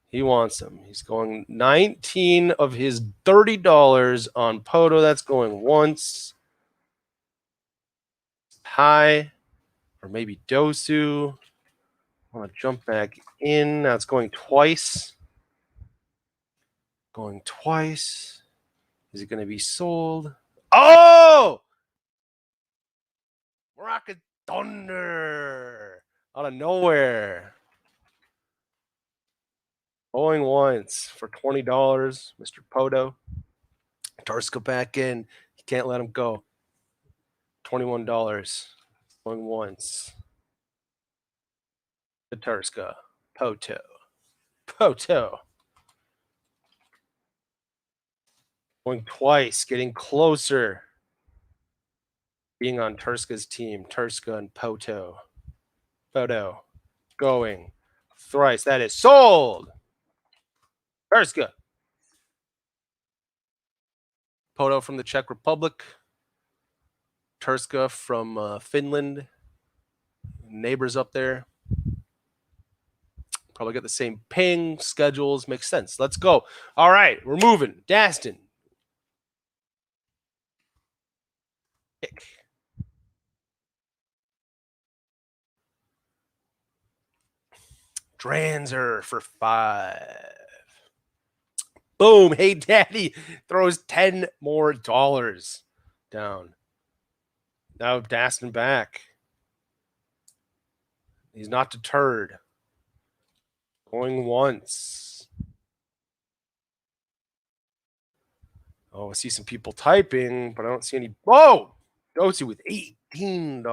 He's going 19 of his $30 on Poto. That's going once. Ty, or maybe Dosu. I want to jump back in. Now it's going twice. Is it going to be sold? Oh! Rocket Thunder out of nowhere. Going once for $20, Mr. Poto. Turska back in. You can't let him go. $21. Going once. The Turska. Poto. Going twice. Getting closer. Being on Turska's team. Turska and Poto. Going thrice. That is sold. Turska. Poto from the Czech Republic. Turska from Finland. Neighbors up there. Probably get the same ping, schedules. Makes sense. Let's go. All right, we're moving. Dastin. Pick. Dranzer for 5. Boom. Hey, Daddy throws $10 more down. Now Dastin back. He's not deterred. Going once. Oh, I see some people typing, but I don't see any. Whoa! Dosu with $18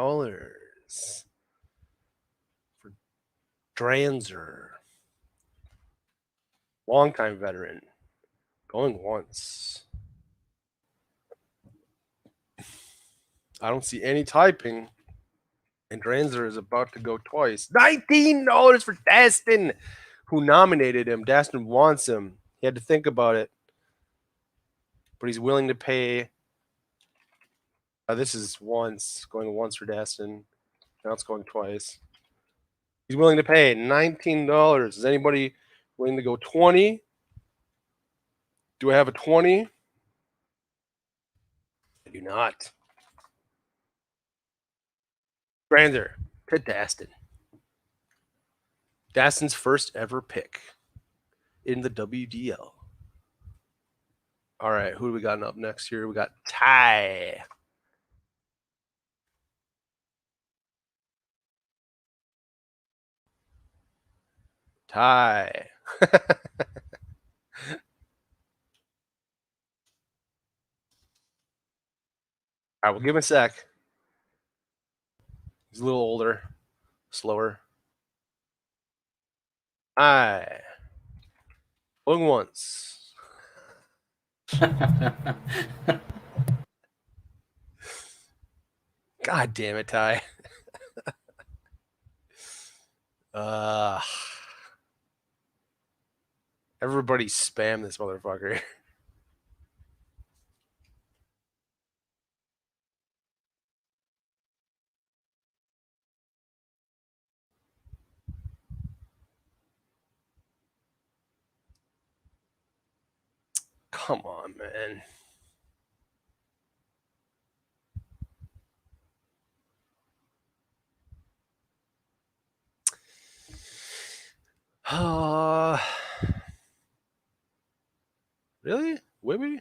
for Dranzer. Longtime veteran. Going once. I don't see any typing. And Dranzer is about to go twice. $19 for Dastin, who nominated him. Dastin wants him. He had to think about it. But he's willing to pay. This is once. Going once for Dastin. Now it's going twice. He's willing to pay $19. Is anybody willing to go 20? Do I have a 20? I do not. Dranzer to Dastin. Dastin's first ever pick in the WDL. All right, who do we got up next here? We got Ty. All right, we'll give him a sec. He's a little older, slower. Going once. God damn it, Ty. Everybody spam this motherfucker. Come on, man. Really? Wibby?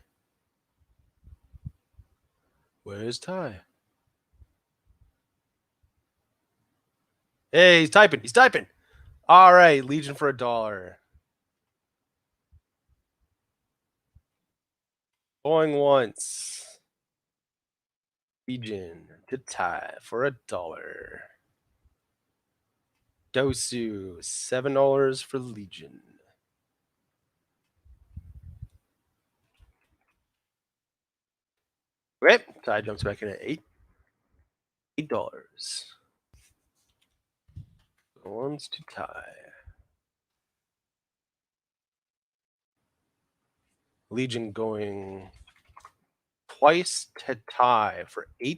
Where's Ty? Hey, he's typing. He's typing. All right, Legion for $1. Going once. Legion to Ty for $1. Dosu, $7 for Legion. Okay, Ty jumps back in at $8. One's to Ty. Legion going twice to Ty for $8.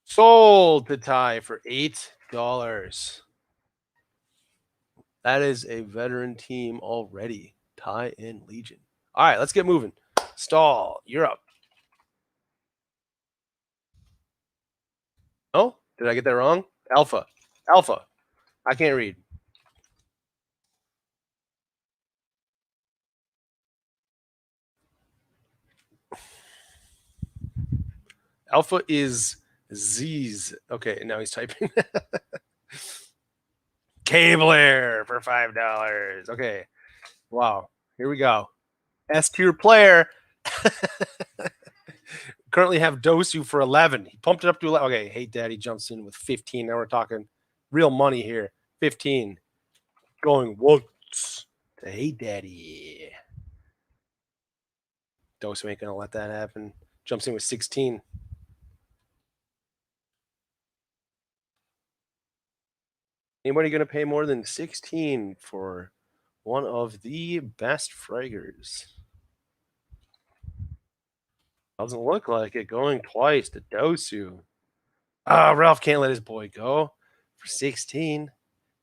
Sold to Ty for $8. That is a veteran team already. Ty and Legion. All right, let's get moving. Stall, you're up. Oh, did I get that wrong? Alpha. Alpha. I can't read. Alpha is Z's. Okay, now he's typing. Cabler for $5. Okay. Wow. Here we go. S tier player. Currently have Dosu for 11. He pumped it up to 11. Okay. Hey, Daddy jumps in with 15. Now we're talking real money here. 15. Going once to Hey Daddy. Dosu ain't going to let that happen. Jumps in with 16. Anybody going to pay more than 16 for one of the best fraggers? Doesn't look like it. Going twice to Dosu. Ralph can't let his boy go for 16.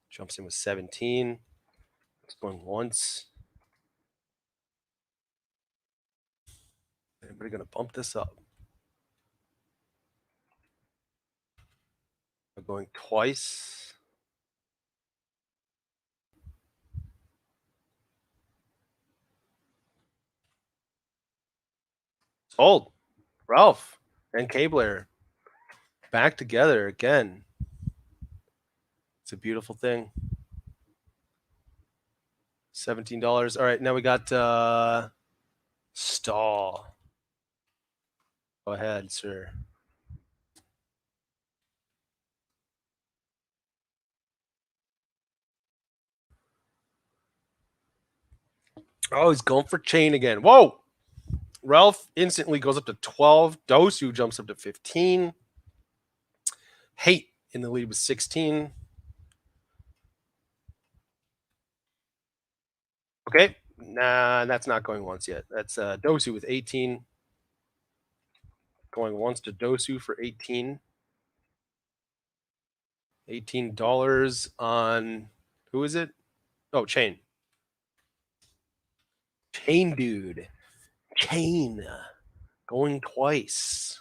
Jumps in with 17. It's going once. Anybody going to bump this up? We're going twice. Sold. Ralph and Cabler back together again. It's a beautiful thing. $17. All right, now we got Stall. Go ahead, sir. Oh, he's going for chain again. Whoa! Ralph instantly goes up to 12. Dosu jumps up to 15. Hate in the lead with 16. Okay. Nah, that's not going once yet. That's Dosu with 18. Going once to Dosu for 18. $18 on who is it? Oh, Chain. Chain dude. Chain. Going twice.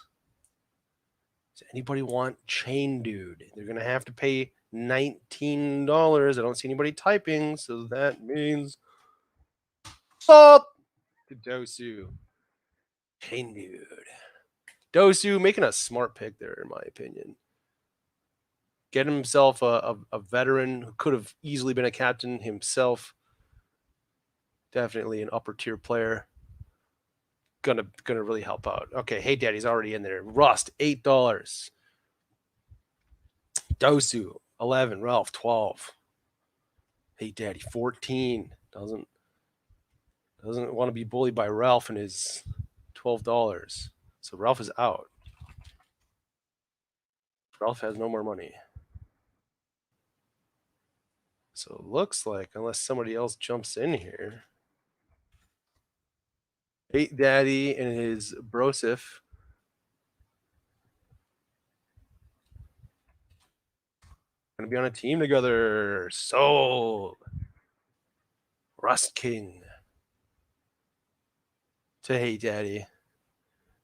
Does anybody want Chain dude? They're gonna have to pay $19. I don't see anybody typing, so that means up to Dosu. Chain dude. Dosu making a smart pick there, in my opinion. Get himself a veteran who could have easily been a captain himself. Definitely an upper tier player. Gonna really help out. Okay, Hey Daddy's already in there. Rust, $8. Dosu, 11. Ralph, 12. Hey Daddy, 14. Doesn't want to be bullied by Ralph and his $12. So Ralph is out. Ralph has no more money. So it looks like, unless somebody else jumps in here, Hey Daddy and his Brosif Gonna be on a team together. Sold. Rust King. To Hey Daddy.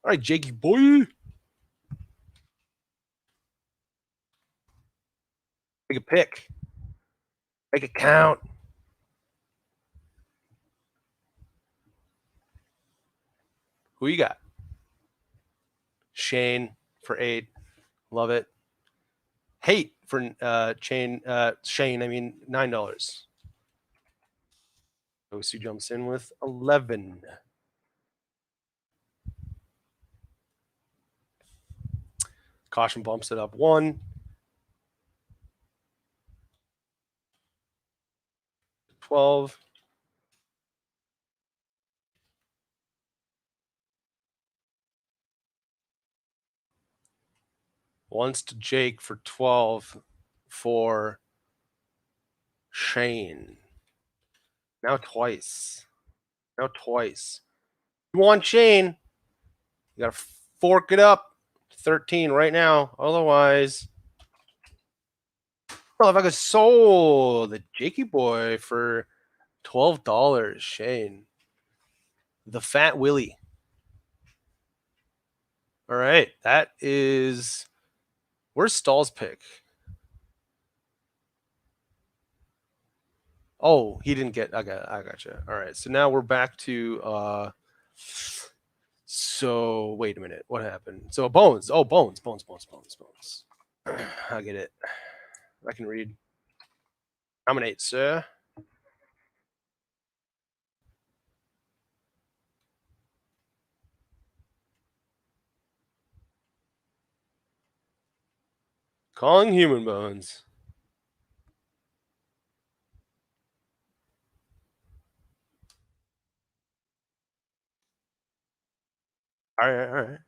All right, Jakey boy. Take a pick. Make it count. Who you got? Shane for 8. Love it. Hate for Shane. I mean $9. Osu jumps in with 11. Caution bumps it up 1. 12. Once to Jake for 12 for Shane. Now twice. Now twice. You want Shane? You gotta fork it up. 13 right now. Otherwise, well, if I could sold the Jakey boy for $12, Shane. TheFat Willy. All right, that is. Where's Stall's pick? Oh, he didn't get. I gotcha. All right, so now we're back to. So wait a minute, what happened? So Bones. Oh, Bones. I get it. I can read. Nominate, sir. Calling human bones. All right.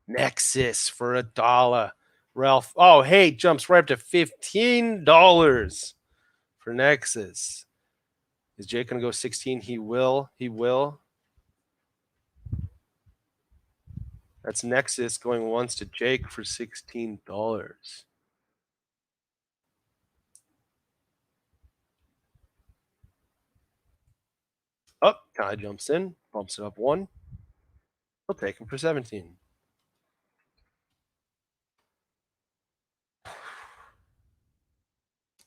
Nexus for $1. Ralph. Oh, hey, jumps right up to $15 for Nexus. Is Jake gonna go 16? He will. That's Nexus going once to Jake for $16. Up, Kai jumps in, bumps it up 1. He'll take him for 17.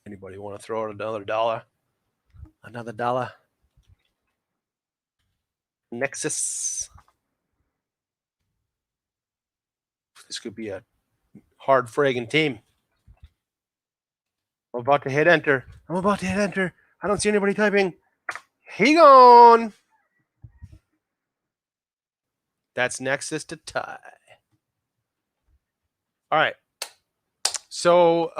Anybody want to throw out another dollar? Another dollar. Nexus. This could be a hard fragging team. I'm about to hit enter. I don't see anybody typing. He gone. That's Nexus to tie. All right. So,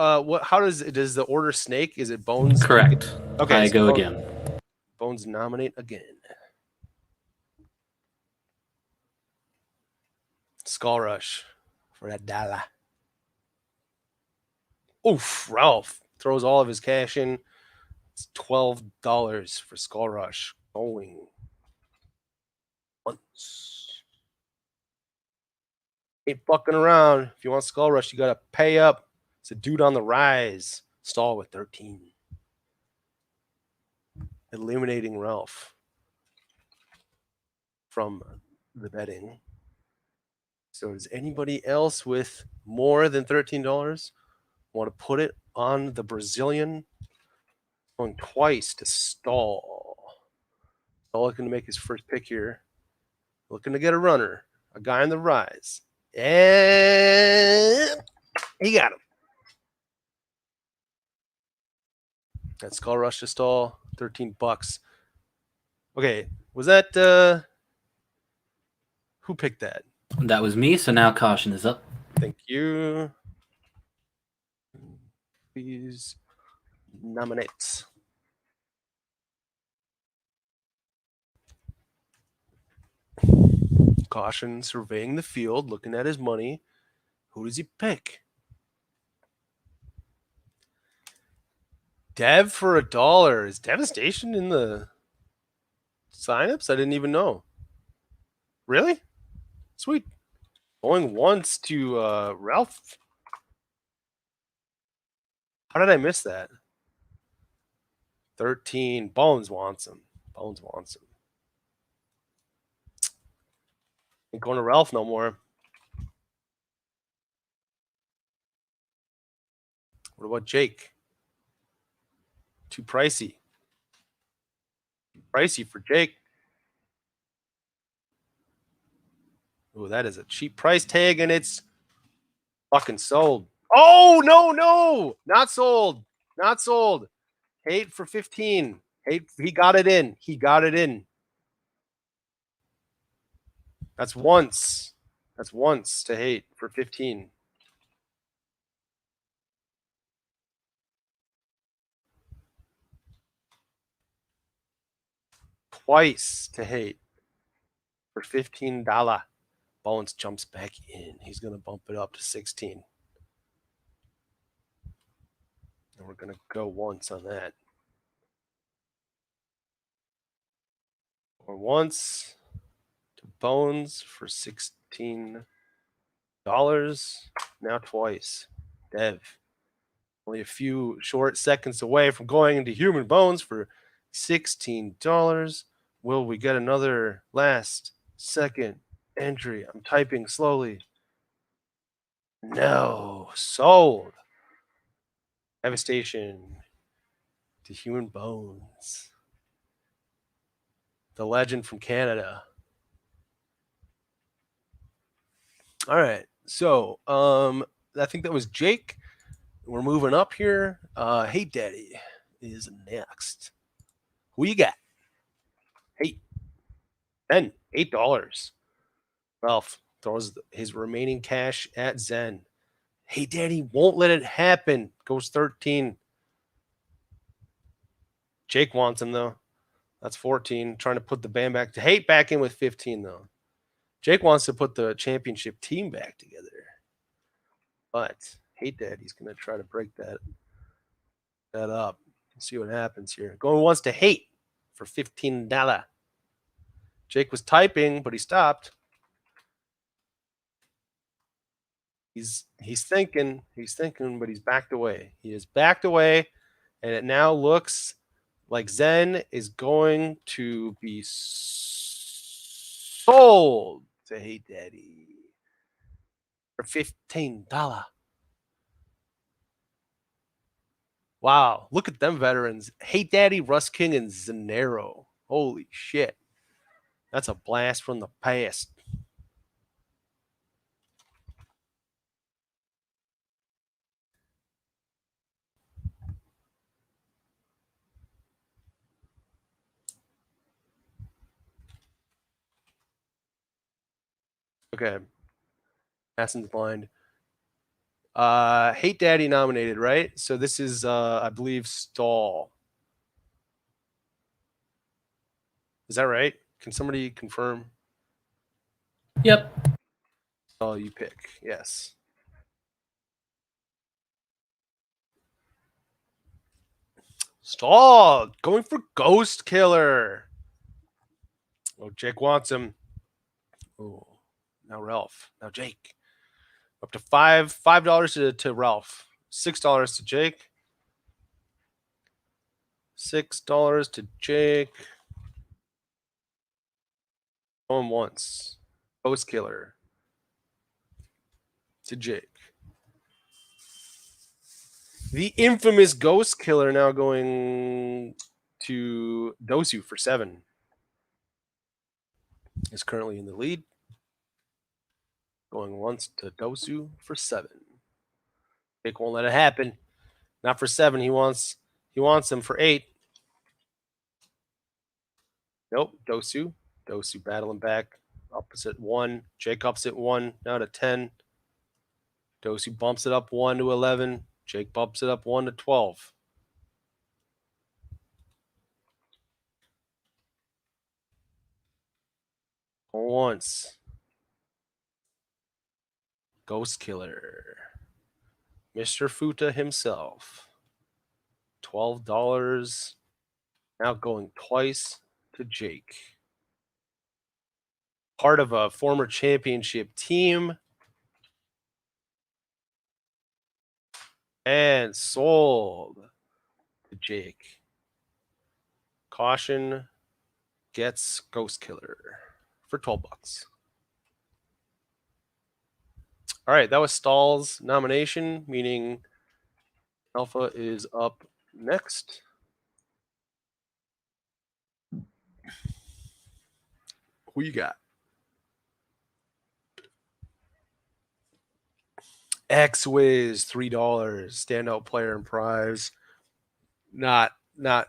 how does the order snake? Is it Bones? Correct. Okay, I so go again. Bones nominate again. Skull Rush for $1. Oof, Ralph throws all of his cash in. It's $12 for Skull Rush. Going once. Ain't fucking around. If you want Skull Rush, you gotta pay up. It's a dude on the rise. Stall with 13. Eliminating Ralph from the betting. So does anybody else with more than $13 want to put it on the Brazilian? Going twice to Stall. Stall looking to make his first pick here. Looking to get a runner. A guy on the rise. And he got him. That Skull Rush to Stall. $13. Okay. Was that who picked that? That was me, so now caution is up. Thank you. Please nominate. Caution surveying the field, looking at his money. Who does he pick? Dev for $1. Is Devastation in the signups? I didn't even know. Really? Sweet. Going once to Ralph. How did I miss that? 13. Bones wants him. Bones wants him. Ain't going to Ralph no more. What about Jake? Too pricey. Too pricey for Jake. Oh, that is a cheap price tag, and it's fucking sold. Oh, no. Not sold. Not sold. Hate for 15. Hate, he got it in. He got it in. That's once. That's once to hate for 15. Twice to hate for $15. Bones jumps back in. He's going to bump it up to 16. And we're going to go once on that. Or once to Bones for $16. Now twice. Dev. Only a few short seconds away from going into Human Bones for $16. Will we get another last second entry? I'm typing slowly. No. Sold. Devastation to Human Bones. The legend from Canada. All right. So, I think that was Jake. We're moving up here. Hey Daddy is next. Who you got? Hey. Zen, $8. Ralph throws his remaining cash at Zen. Hey Daddy won't let it happen. Goes 13. Jake wants him though. That's 14. Trying to put the band back to hate back in with 15 though. Jake wants to put the championship team back together. But Hate Daddy's going to try to break that up. See what happens here. Going once to Hate for $15. Jake was typing, but he stopped. He's thinking, but he's backed away. He is backed away, and it now looks like Zen is going to be sold to Hate Daddy for $15. Wow, look at them veterans. Hate Daddy, Russ King, and Xenaero. Holy shit. That's a blast from the past. Okay. Assassin's Blind. Hate Daddy nominated, right? So this is, I believe, Stall. Is that right? Can somebody confirm? Yep. Stall you pick. Yes. Stall going for Ghostkiller. Oh, Jake wants him. Oh, now Ralph. Now Jake. Up to $5 to Ralph. $6 to Jake. $6 to Jake. Going once. Ghostkiller to Jake. The infamous Ghostkiller now going to Dosu for $7. Is currently in the lead. Going once to Dosu for $7. Jake won't let it happen. Not for $7. He wants him for $8. Nope. Dosu battling back. Opposite 1. Jake ups at 1. Now to 10. Dosu bumps it up 1 to 11. Jake bumps it up 1 to 12. Once. Ghostkiller. Mr. Futa himself. $12. Now going twice to Jake. Part of a former championship team. And sold to Jake. Caution gets Ghostkiller for 12 bucks. All right, that was Stahl's nomination, meaning Alpha is up next. Who you got? X-Wiz, $3, standout player in prize. Not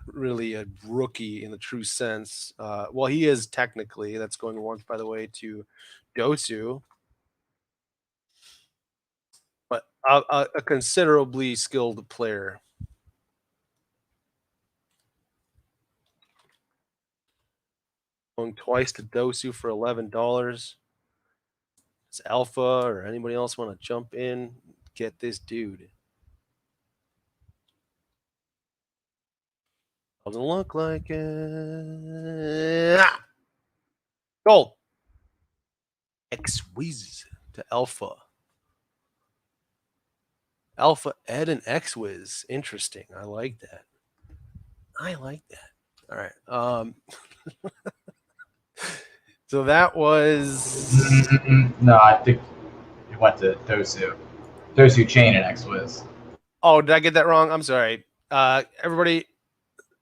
really a rookie in the true sense. Well, he is technically. That's going once, by the way, to Dosu. But a considerably skilled player. Going twice to Dosu for $11. Does Alpha or anybody else want to jump in? Get this dude. Doesn't look like it. Gold. X-Wiz to Alpha. Alpha Ed and X-Wiz. Interesting. I like that. All right. So that was... No, I think it went to Dosu. Dosu Chain and X-Wiz. Oh, did I get that wrong? I'm sorry. Everybody,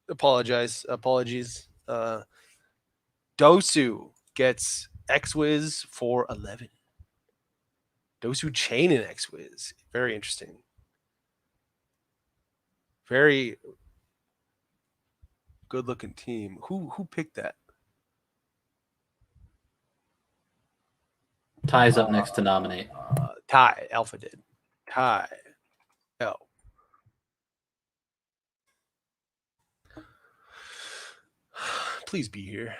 apologies. Dosu gets X-Wiz for 11. Dosu Chain and X-Wiz. Very interesting. Very good looking team. Who picked that? Ty's up next to nominate. Ty. Alpha did. Ty. Oh. Please be here.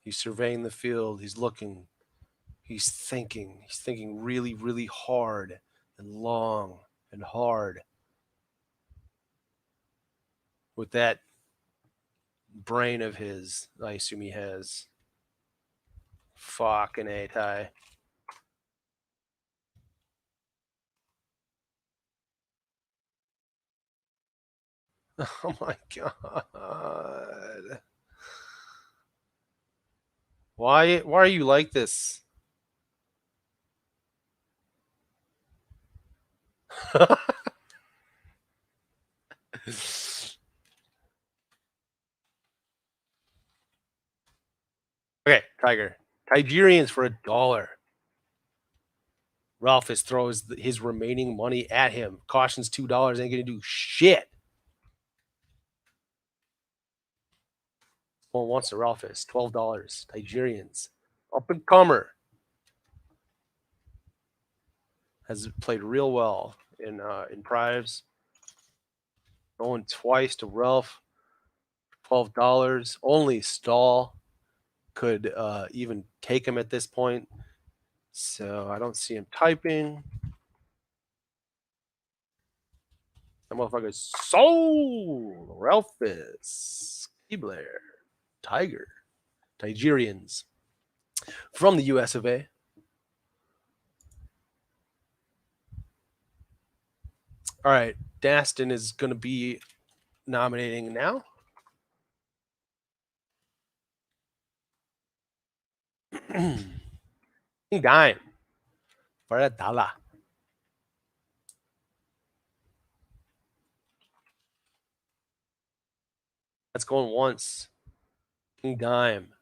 He's surveying the field. He's looking. He's thinking. He's thinking really, really hard and long and hard. With that brain of his, I assume he has. Fucking A, Ty. Oh my God. Why are you like this? Okay, Tiger. Tigeriens for $1. Ralphus throws his remaining money at him. Cautions $2. Ain't gonna do shit. One wants to Ralphus. $12. Tigeriens. Up and comer. Has played real well in prives. Going twice to Ralph. $12. Only Stahl could even take him at this point. So I don't see him typing. That motherfucker's soul. Ralphus. Keebler. Tiger. Tigeriens. From the US of A. All right. Dastin is going to be nominating now. Dime. For $1. That's going once. King Dime.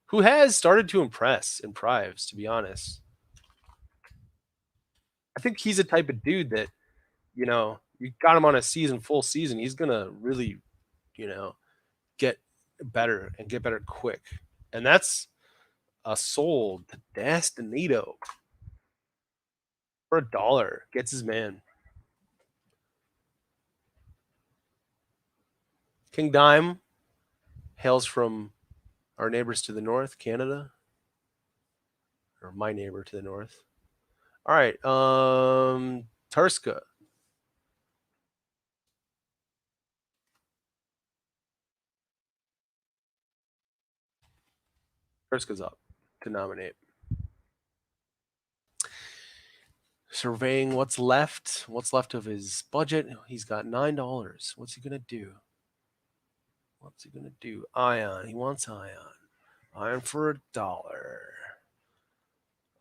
Who has started to impress in prives, to be honest. I think he's the type of dude that, you know, you got him on a full season, he's going to really, you know, get better and get better quick. And that's a sold to Dastinito for $1. Gets his man. King Dime hails from our neighbors to the north, Canada. Or my neighbor to the north. All right. Turska. Turska's up to nominate. surveying what's left of his budget. He's got $9. What's he gonna do? Ion. He wants Ion. Ion for $1.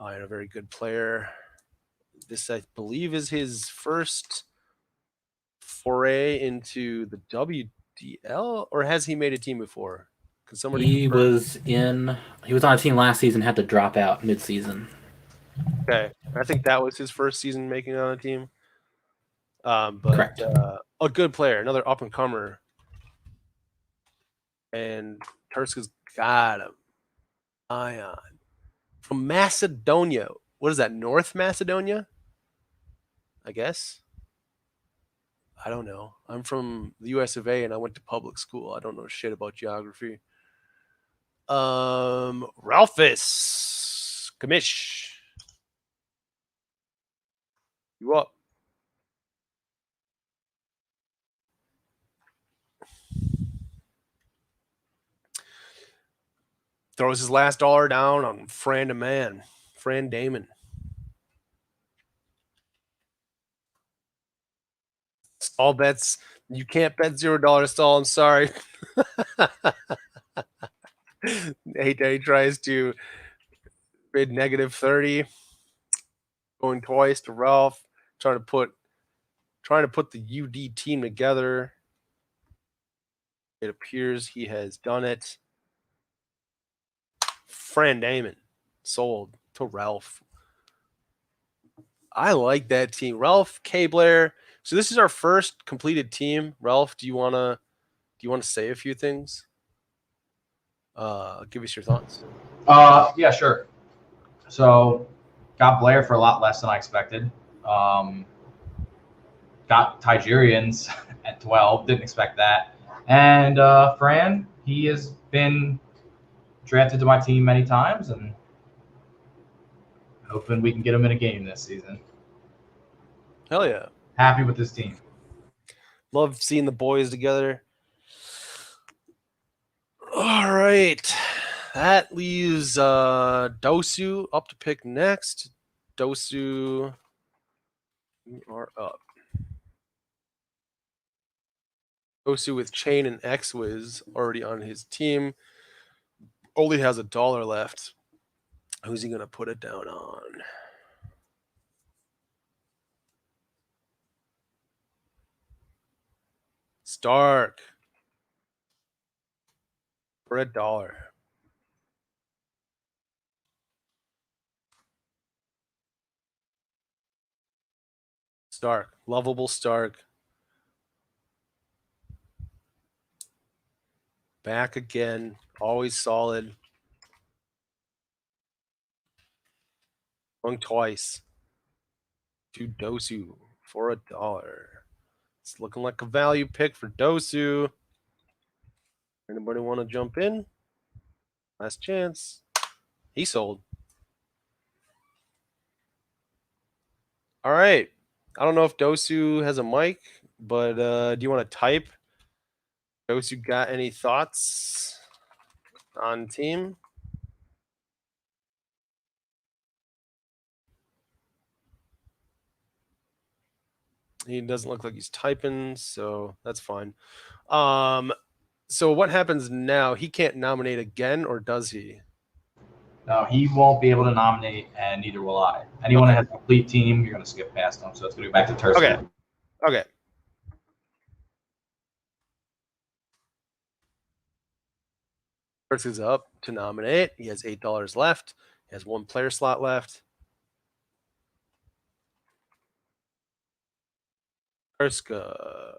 Ion, a very good player. This, I believe, is his first foray into the WDL, or has he made a team before? Can somebody He confirm? was on a team last season, had to drop out mid-season. Okay, I think that was his first season making it on a team. But Correct. A good player, another up and comer, and Turska's got him. Ion from Macedonia. What is that? North Macedonia? I guess. I don't know. I'm from the US of A and I went to public school. I don't know shit about geography. Ralphus Kamish. You up? Throws his last dollar down on Frandaman. Frandaman. All bets. You can't bet $0 stall. I'm sorry. He tries to bid -30, going twice to Ralph, trying to put the UD team together. It appears he has done it. Frandaman sold to Ralph. I like that team. Ralph, K. Blair. So this is our first completed team. Ralph, do you wanna say a few things? Give us your thoughts. Yeah, sure. So got Blair for a lot less than I expected. Got Tigeriens at 12. Didn't expect that. And Fran, he has been drafted to my team many times, and hoping we can get him in a game this season. Hell yeah. Happy with this team. Love seeing the boys together. All right. That leaves Dosu up to pick next. Dosu, you are up. Dosu with Chain and X-Wiz already on his team. Only has $1 left. Who's he going to put it down on? Starrk for $1. Starrk, lovable Starrk. Back again, always solid. Going twice to Dosu for $1. It's looking like a value pick for Dosu. Anybody want to jump in? Last chance. He sold. All right. I don't know if Dosu has a mic, but do you want to type? Dosu, got any thoughts on team? He doesn't look like he's typing, so that's fine. So what happens now? He can't nominate again, or does he? No, he won't be able to nominate, and neither will I. Anyone that has a complete team, you're going to skip past them. So it's going to go back to Turska. Okay. Turska's up to nominate. He has $8 left. He has 1 player slot left. Turska.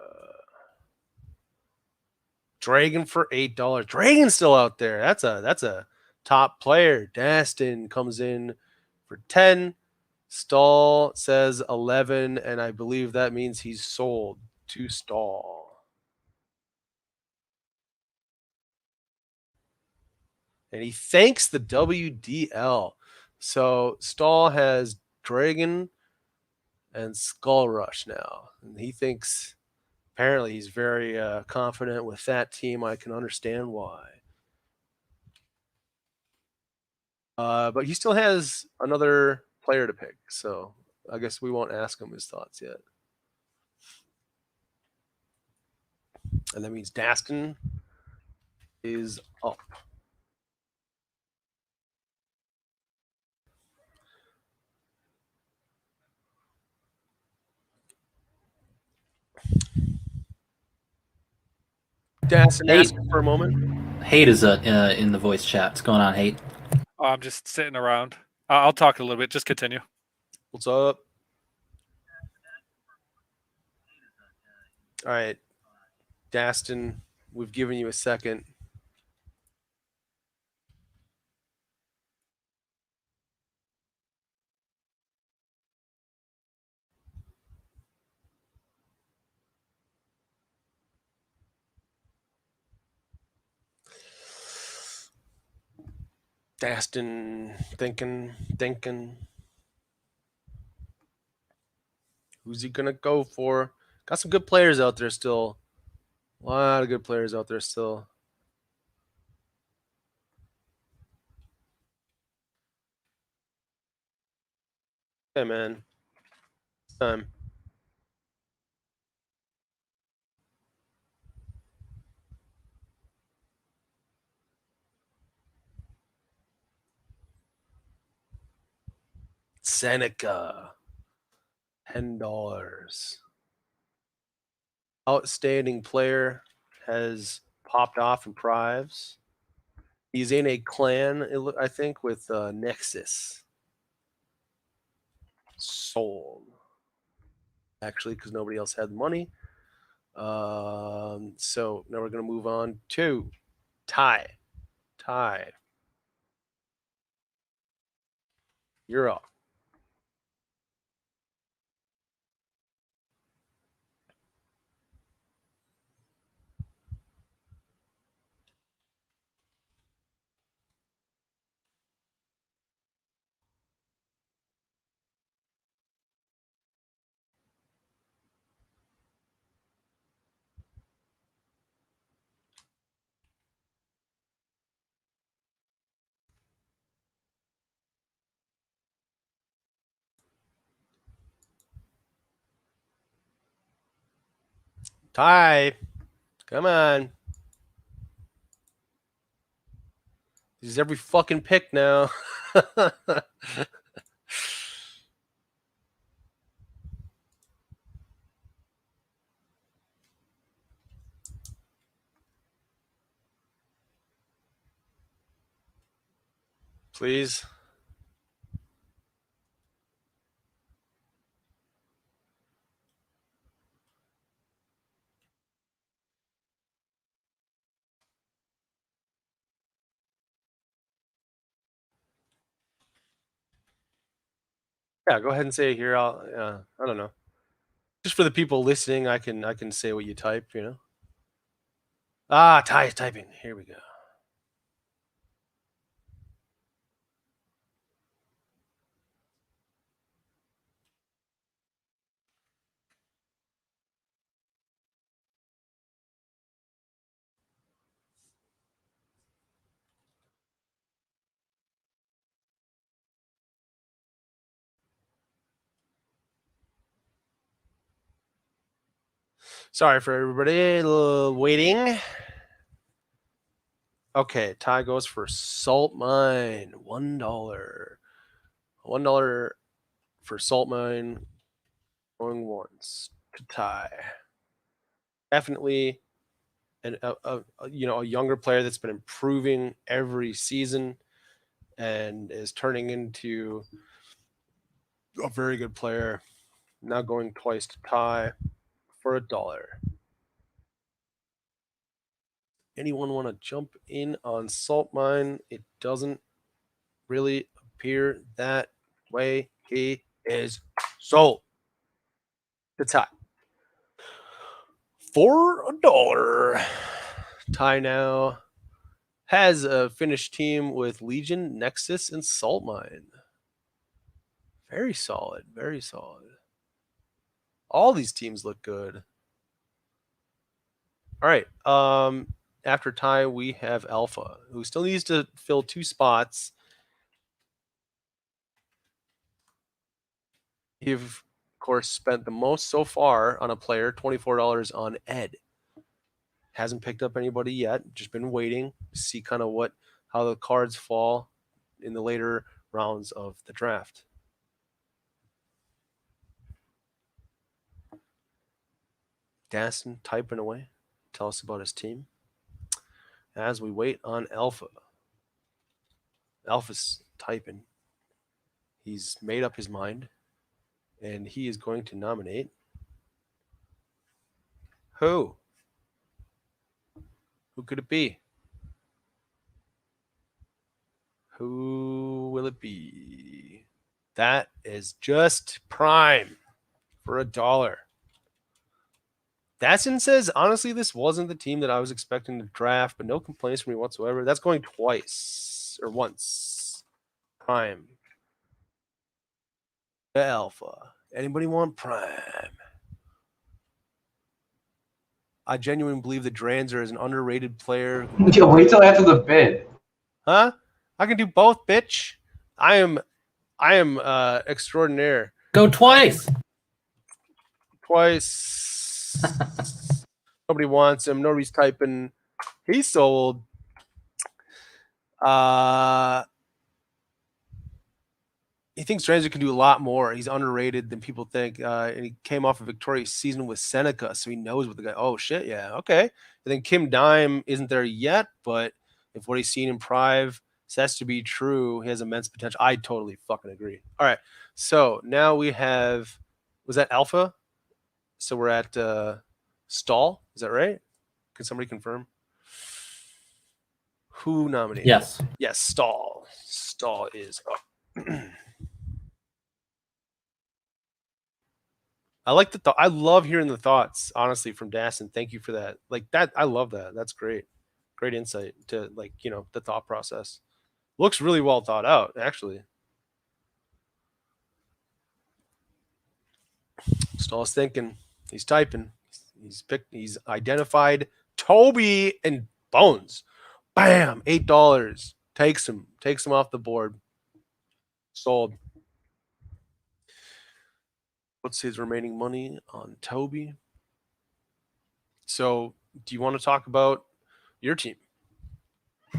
Dragon for $8. Dragon's still out there. That's a top player. Dastin comes in for 10. Stall says 11, and I believe that means he's sold to Stall. And he thanks the WDL. So Stall has Dragon and Skull Rush now. And he thinks, apparently he's very confident with that team. I can understand why. But he still has another player to pick. So I guess we won't ask him his thoughts yet. And that means Dastin is up. Dastin, ask for a moment. Hate is in the voice chat. What's going on, Hate? Oh, I'm just sitting around. I'll talk a little bit. Just continue. What's up? All right, Dastin, we've given you a second. Dastin thinking. Who's he gonna go for? Got some good players out there still. A lot of good players out there still. Hey man. Time. Seneca. $10. Outstanding player has popped off in Prives. He's in a clan, I think, with Nexus. Sold. Actually, because nobody else had the money. So now we're going to move on to Ty. Ty. You're up. Ty, come on. This is every fucking pick now. Please. Yeah, go ahead and say it here. I don't know. Just for the people listening, I can say what you type, you know. Ah, Ty is typing. Here we go. Sorry for everybody a little waiting. Okay, Ty goes for Saltmine. $1. $1 for Saltmine. Going once to Ty. Definitely a younger player that's been improving every season and is turning into a very good player. Now going twice to Ty for $1. Anyone want to jump in on Saltmine? It doesn't really appear that way. He is sold. The Ty. For $1. Ty now has a finished team with Legion, Nexus, and Saltmine. Very solid. Very solid. All these teams look good. All right. After Ty, we have Alpha, who still needs to fill 2 spots. You've, of course, spent the most so far on a player, $24 on Ed. Hasn't picked up anybody yet. Just been waiting to see kind of how the cards fall in the later rounds of the draft. Dasson typing away. Tell us about his team. As we wait on Alpha. Alpha's typing. He's made up his mind. And he is going to nominate. Who? Who could it be? Who will it be? That is just prime for $1. Dasson says, honestly, this wasn't the team that I was expecting to draft, but no complaints from me whatsoever. That's going twice or once. Prime. The Alpha. Anybody want Prime? I genuinely believe that Dranzer is an underrated player. Yeah, wait till after the bid. Huh? I can do both, bitch. I am extraordinaire. Go twice. Twice. Nobody wants him. Nobody's typing. He's sold. He thinks Dranzer can do a lot more. He's underrated than people think. And he came off a victorious season with Seneca, so he knows what the guy. Oh shit, yeah, okay. And then Kim Dime isn't there yet, but if what he's seen in Prive says to be true, he has immense potential. I totally fucking agree. All right, so now we have. Was that Alpha? So we're at Stall. Is that right? Can somebody confirm? Who nominated? Yes. Yes, Stall. Stall is up. I like the thought. I love hearing the thoughts, honestly, from Dasson. Thank you for that. Like that, I love that. That's great. Great insight to the thought process. Looks really well thought out, actually. Stall's thinking. He's typing. He's identified Tobi and Bones. Bam! $8. Takes him off the board. Sold. What's his remaining money on Tobi? So, do you want to talk about your team?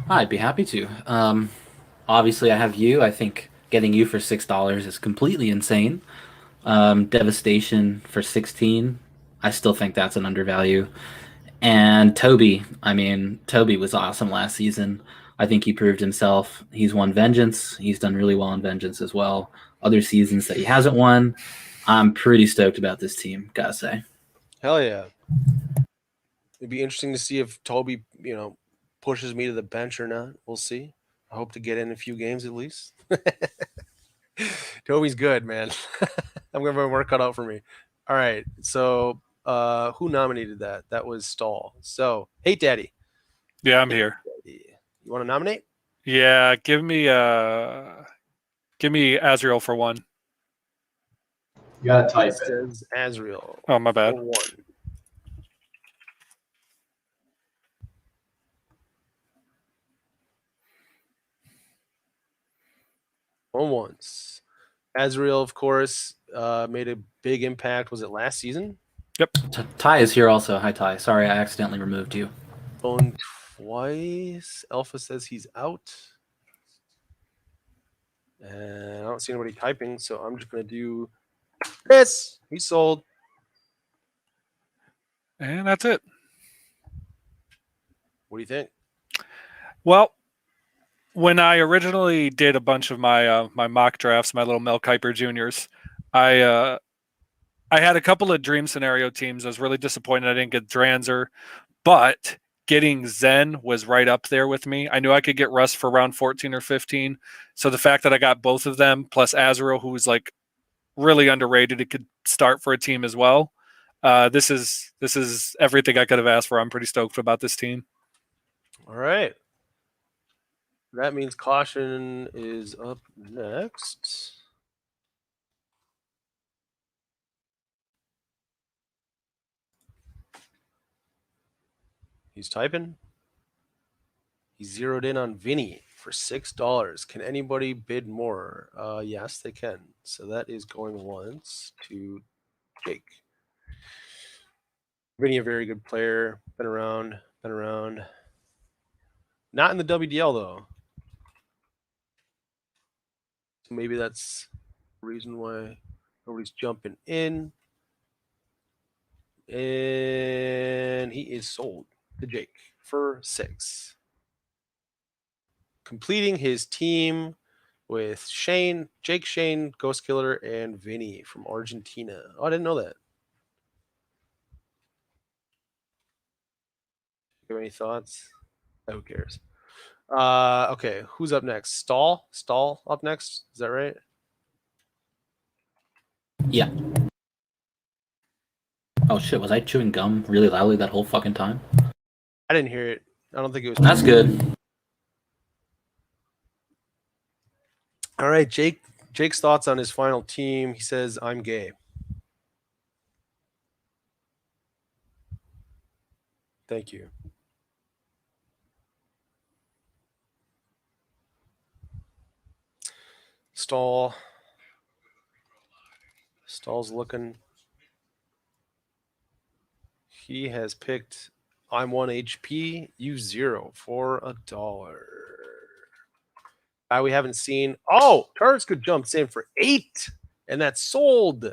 I'd be happy to. Obviously, I have you. I think getting you for $6 is completely insane. Devastation for 16. I still think that's an undervalue. And Tobi, Tobi was awesome last season. I think he proved himself. He's won Vengeance. He's done really well in Vengeance as well. Other seasons that he hasn't won. I'm pretty stoked about this team, gotta say. Hell yeah. It'd be interesting to see if Tobi, pushes me to the bench or not. We'll see. I hope to get in a few games at least. Tobi's good, man. I'm going to work cut out for me. All right. So who nominated that? That was Stall. So, hey, Daddy. Yeah, I'm here. You want to nominate? Yeah, give me Asriel for one. You gotta type It it. says Asriel. Oh, my bad. For one. Once. Asriel, of course, made a big impact. Was it last season? Yep. Ty is here also. Hi, Ty. Sorry, I accidentally removed you. Phone twice. Alpha says he's out. And I don't see anybody typing, so I'm just going to do this. He's sold. And that's it. What do you think? Well, when I originally did a bunch of my my mock drafts, my little Mel Kiper Juniors, I had a couple of dream scenario teams. I was really disappointed I didn't get Dranzer, but getting Zen was right up there with me. I knew I could get Russ for around 14 or 15. So the fact that I got both of them, plus Asriel, who was like really underrated, it could start for a team as well. This is everything I could have asked for. I'm pretty stoked about this team. All right. That means Caution is up next. He's typing. He zeroed in on Vinny for $6. Can anybody bid more? Yes, they can. So that is going once to Jake. Vinny, a very good player. Been around. Not in the WDL, though. So maybe that's the reason why nobody's jumping in. And he is sold to Jake for 6. Completing his team with Jake Shane, Ghostkiller, and Vinny from Argentina. Oh, I didn't know that. You have any thoughts? Who cares? Okay, who's up next? Stall up next. Is that right? Yeah. Oh shit, was I chewing gum really loudly that whole fucking time? I didn't hear it. I don't think it was. That's good. All right, Jake's thoughts on his final team. He says, "I'm gay." Thank you. Stall's looking. He has picked I'm 1 HP, you 0 for $1. Guy we haven't seen. Oh, Tarts could jump in for 8, and that's sold.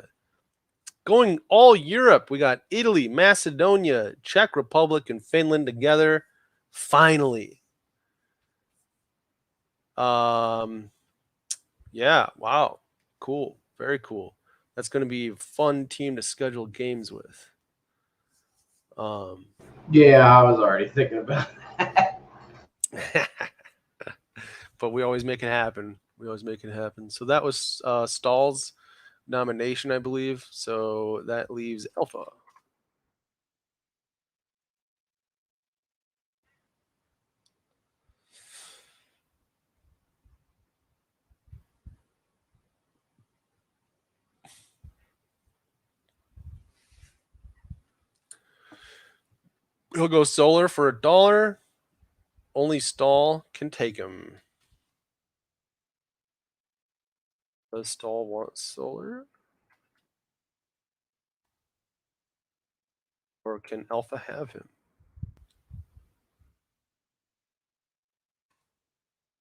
Going all Europe. We got Italy, Macedonia, Czech Republic, and Finland together. Finally. Yeah, wow. Cool. Very cool. That's going to be a fun team to schedule games with. Yeah, I was already thinking about that. But we always make it happen. So that was Stall's nomination, I believe. So that leaves Alpha. He'll go solar for $1. Only Stall can take him. Does Stall want solar? Or can Alpha have him?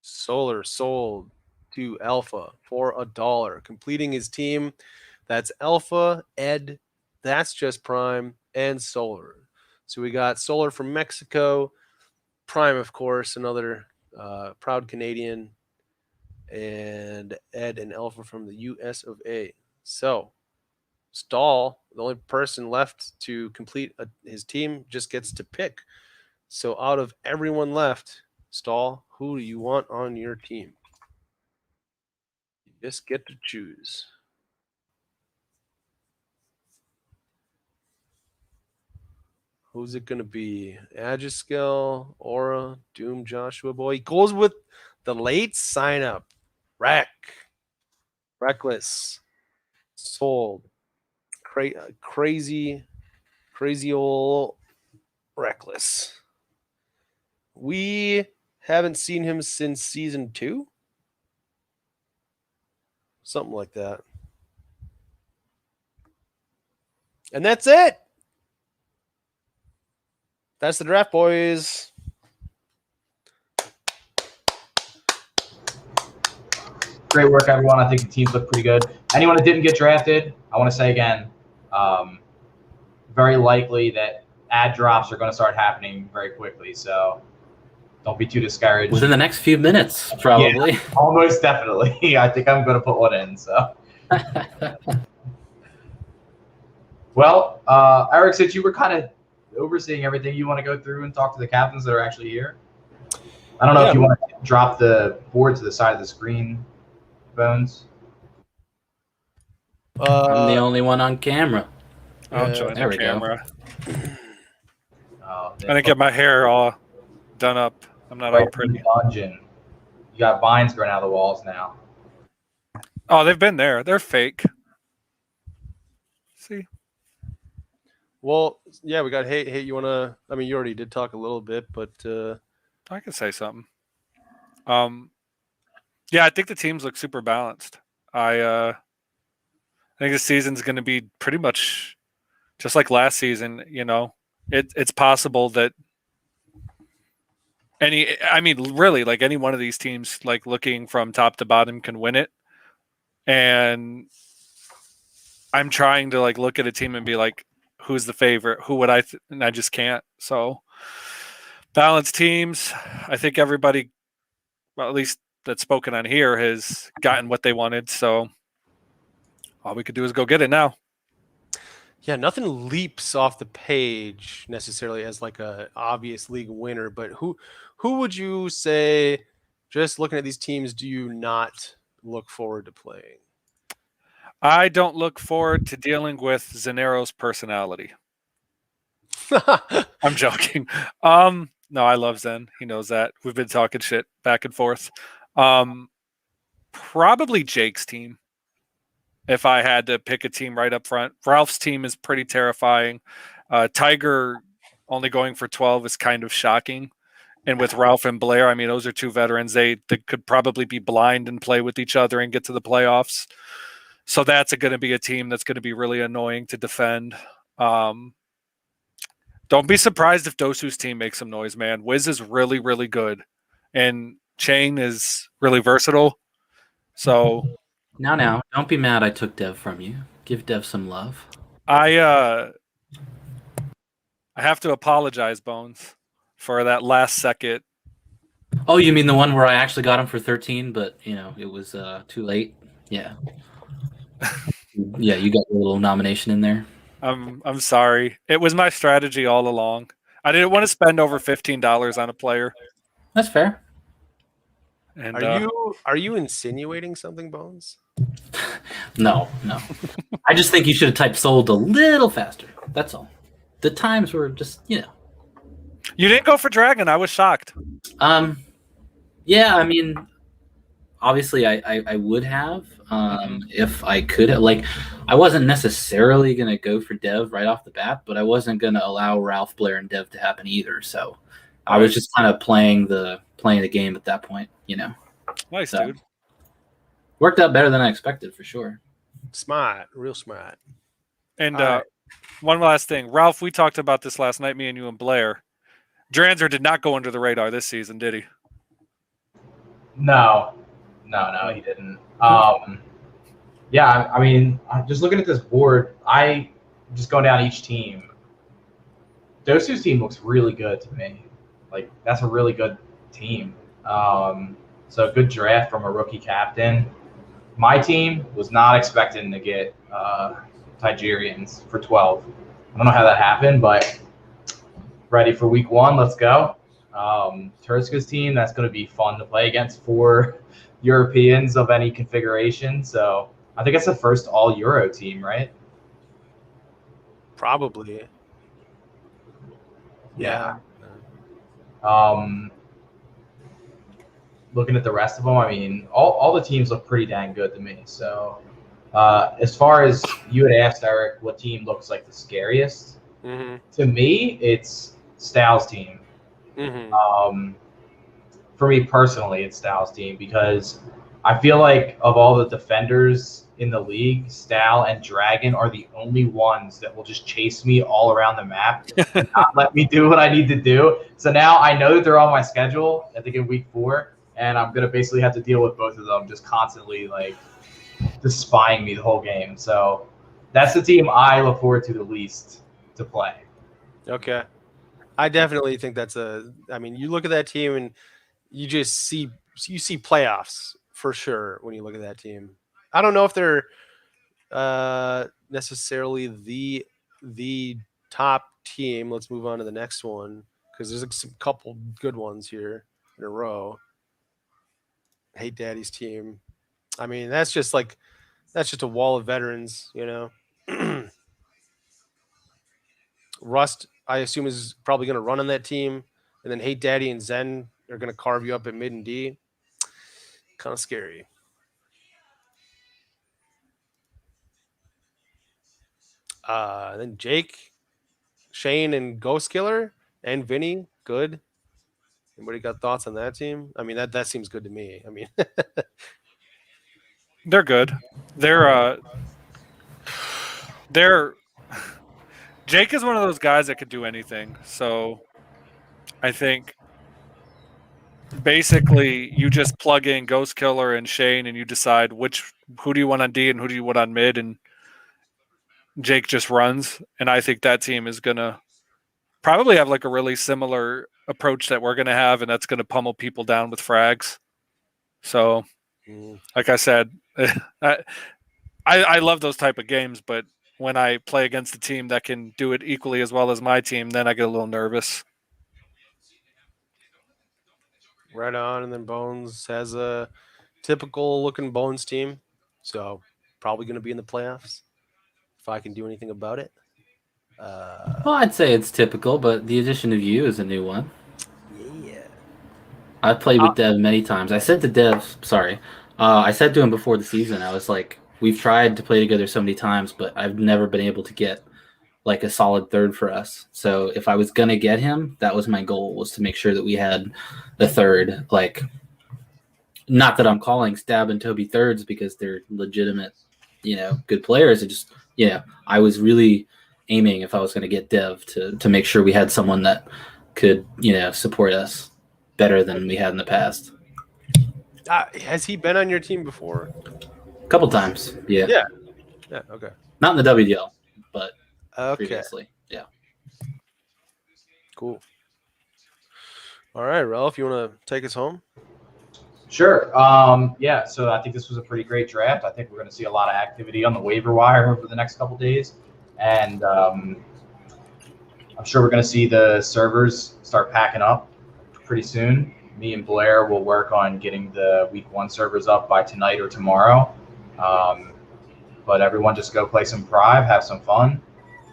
Solar sold to Alpha for $1. Completing his team. That's Alpha, Ed, That's Just Prime, and Solar. So we got Solar from Mexico, Prime, of course, another proud Canadian, and Ed and Alpha from the US of A. So Stall, the only person left to complete his team, just gets to pick. So out of everyone left, Stall, who do you want on your team? You just get to choose. Who's it going to be? Agiskill, Aura, DoomJoshuaBoy. He goes with the late sign up. Reckless. Sold. Crazy old Reckless. We haven't seen him since season 2. Something like that. And that's it. That's the draft, boys. Great work, everyone. I think the teams look pretty good. Anyone that didn't get drafted, I want to say again, very likely that ad drops are going to start happening very quickly. So don't be too discouraged. Within the next few minutes, probably. Yeah, almost definitely. I think I'm going to put one in. So. Well, Eric, since you were kind of overseeing everything, you want to go through and talk to the captains that are actually here? I don't know if you want to drop the board to the side of the screen, Bones. I'm the only one on camera. I'll join the camera. I didn't get my hair all done up. I'm not all pretty. Dungeon. You got vines growing out of the walls now. Oh, they've been there. They're fake. See? Well, yeah, we got hey, you want to, I mean, you already did talk a little bit, but I can say something. Yeah, I think the teams look super balanced. I think the season's going to be pretty much just like last season. You know, it's possible that really, like any one of these teams, like looking from top to bottom, can win it. And I'm trying to like look at a team and be like, who's the favorite? Who would and I just can't. So balanced teams. I think everybody, well, at least that's spoken on here, has gotten what they wanted. So all we could do is go get it now. Yeah, nothing leaps off the page necessarily as like a obvious league winner, but who would you say, just looking at these teams, do you not look forward to playing? I don't look forward to dealing with Xenaero's personality. I'm joking. No, I love Zen. He knows that. We've been talking shit back and forth. Probably Jake's team. If I had to pick a team right up front, Ralph's team is pretty terrifying. Tiger only going for 12 is kind of shocking. And with Ralph and Blair, I mean, those are two veterans. They could probably be blind and play with each other and get to the playoffs. So that's going to be a team that's going to be really annoying to defend. Don't be surprised if Dosu's team makes some noise, man. Wiz is really, really good. And Chain is really versatile. So Now, don't be mad I took Dev from you. Give Dev some love. I have to apologize, Bones, for that last second. Oh, you mean the one where I actually got him for 13, but it was too late? Yeah. Yeah, you got a little nomination in there. I'm sorry. It was my strategy all along. I didn't want to spend over $15 on a player. That's fair. And are you insinuating something, Bones? No. I just think you should have typed sold a little faster. That's all. The times were just, You didn't go for Dragon. I was shocked. Yeah, I mean, obviously I would have if I could. Like, I wasn't necessarily going to go for Dev right off the bat, but I wasn't going to allow Ralph, Blair, and Dev to happen either. So I was just kind of playing the game at that point, Nice, so, dude. Worked out better than I expected, for sure. Smart, real smart. And one last thing. Ralph, we talked about this last night, me and you and Blair. Dranzer did not go under the radar this season, did he? No, he didn't. Yeah, I mean, just looking at this board, just going down each team. Dosu's team looks really good to me. Like, that's a really good team. So good draft from a rookie captain. My team was not expecting to get Tigeriens for 12. I don't know how that happened, but ready for week 1. Let's go. Turska's team, that's going to be fun to play against 4 Europeans of any configuration. So I think it's the first all-Euro team, right? Probably. Yeah. Looking at the rest of them, I mean, all the teams look pretty dang good to me. So as far as you had asked, Eric, what team looks like the scariest? Mm-hmm. To me, it's Styles' team. Mm-hmm. For me personally, it's Styles' team because I feel like of all the defenders in the league, Stal and Dragon are the only ones that will just chase me all around the map and not let me do what I need to do. So now I know that they're on my schedule, I think in week 4, and I'm going to basically have to deal with both of them just constantly, like, just spying me the whole game. So that's the team I look forward to the least to play. Okay. I definitely think I mean, you look at that team and you just see playoffs for sure when you look at that team. I don't know if they're necessarily the top team. Let's move on to the next one because there's some couple good ones here in a row. Hate Daddy's team. I mean, that's just a wall of veterans, Rust, I assume, is probably going to run on that team, and then Hate Daddy and Zen are going to carve you up at mid and D. Kind of scary. Then Jake, Shane, and Ghostkiller, and Vinny, good. Anybody got thoughts on that team? I mean, that seems good to me. I mean, They're good. They're Jake is one of those guys that could do anything. So I think basically you just plug in Ghostkiller and Shane and you decide who do you want on D and who do you want on mid, and Jake just runs. And I think that team is gonna probably have like a really similar approach that we're gonna have, and that's gonna pummel people down with frags. So like I said, I love those type of games, but when I play against a team that can do it equally as well as my team, then I get a little nervous. right on. And then Bones has a typical looking Bones team, so probably going to be in the playoffs if I can do anything about it. Well, I'd say it's typical, but the addition of you is a new one. Yeah. I've played with Dev many times. I said to Dev, I said to him before the season, I was like, we've tried to play together so many times, but I've never been able to get like a solid third for us. So if I was going to get him, that was my goal, was to make sure that we had the third. Like, not that I'm calling Stab and Tobi thirds because they're legitimate, good players. It just, I was really aiming, if I was going to get Dev, to make sure we had someone that could, support us better than we had in the past. Has he been on your team before? A couple times, yeah. Yeah, okay. Not in the WDL, but Okay. previously, yeah. Cool. All right, Ralph, you want to take us home? Sure. Yeah, so I think this was a pretty great draft. I think we're going to see a lot of activity on the waiver wire over the next couple days. And I'm sure we're going to see the servers start packing up pretty soon. Me and Blair will work on getting the week 1 servers up by tonight or tomorrow. But everyone just go play some Prive, have some fun.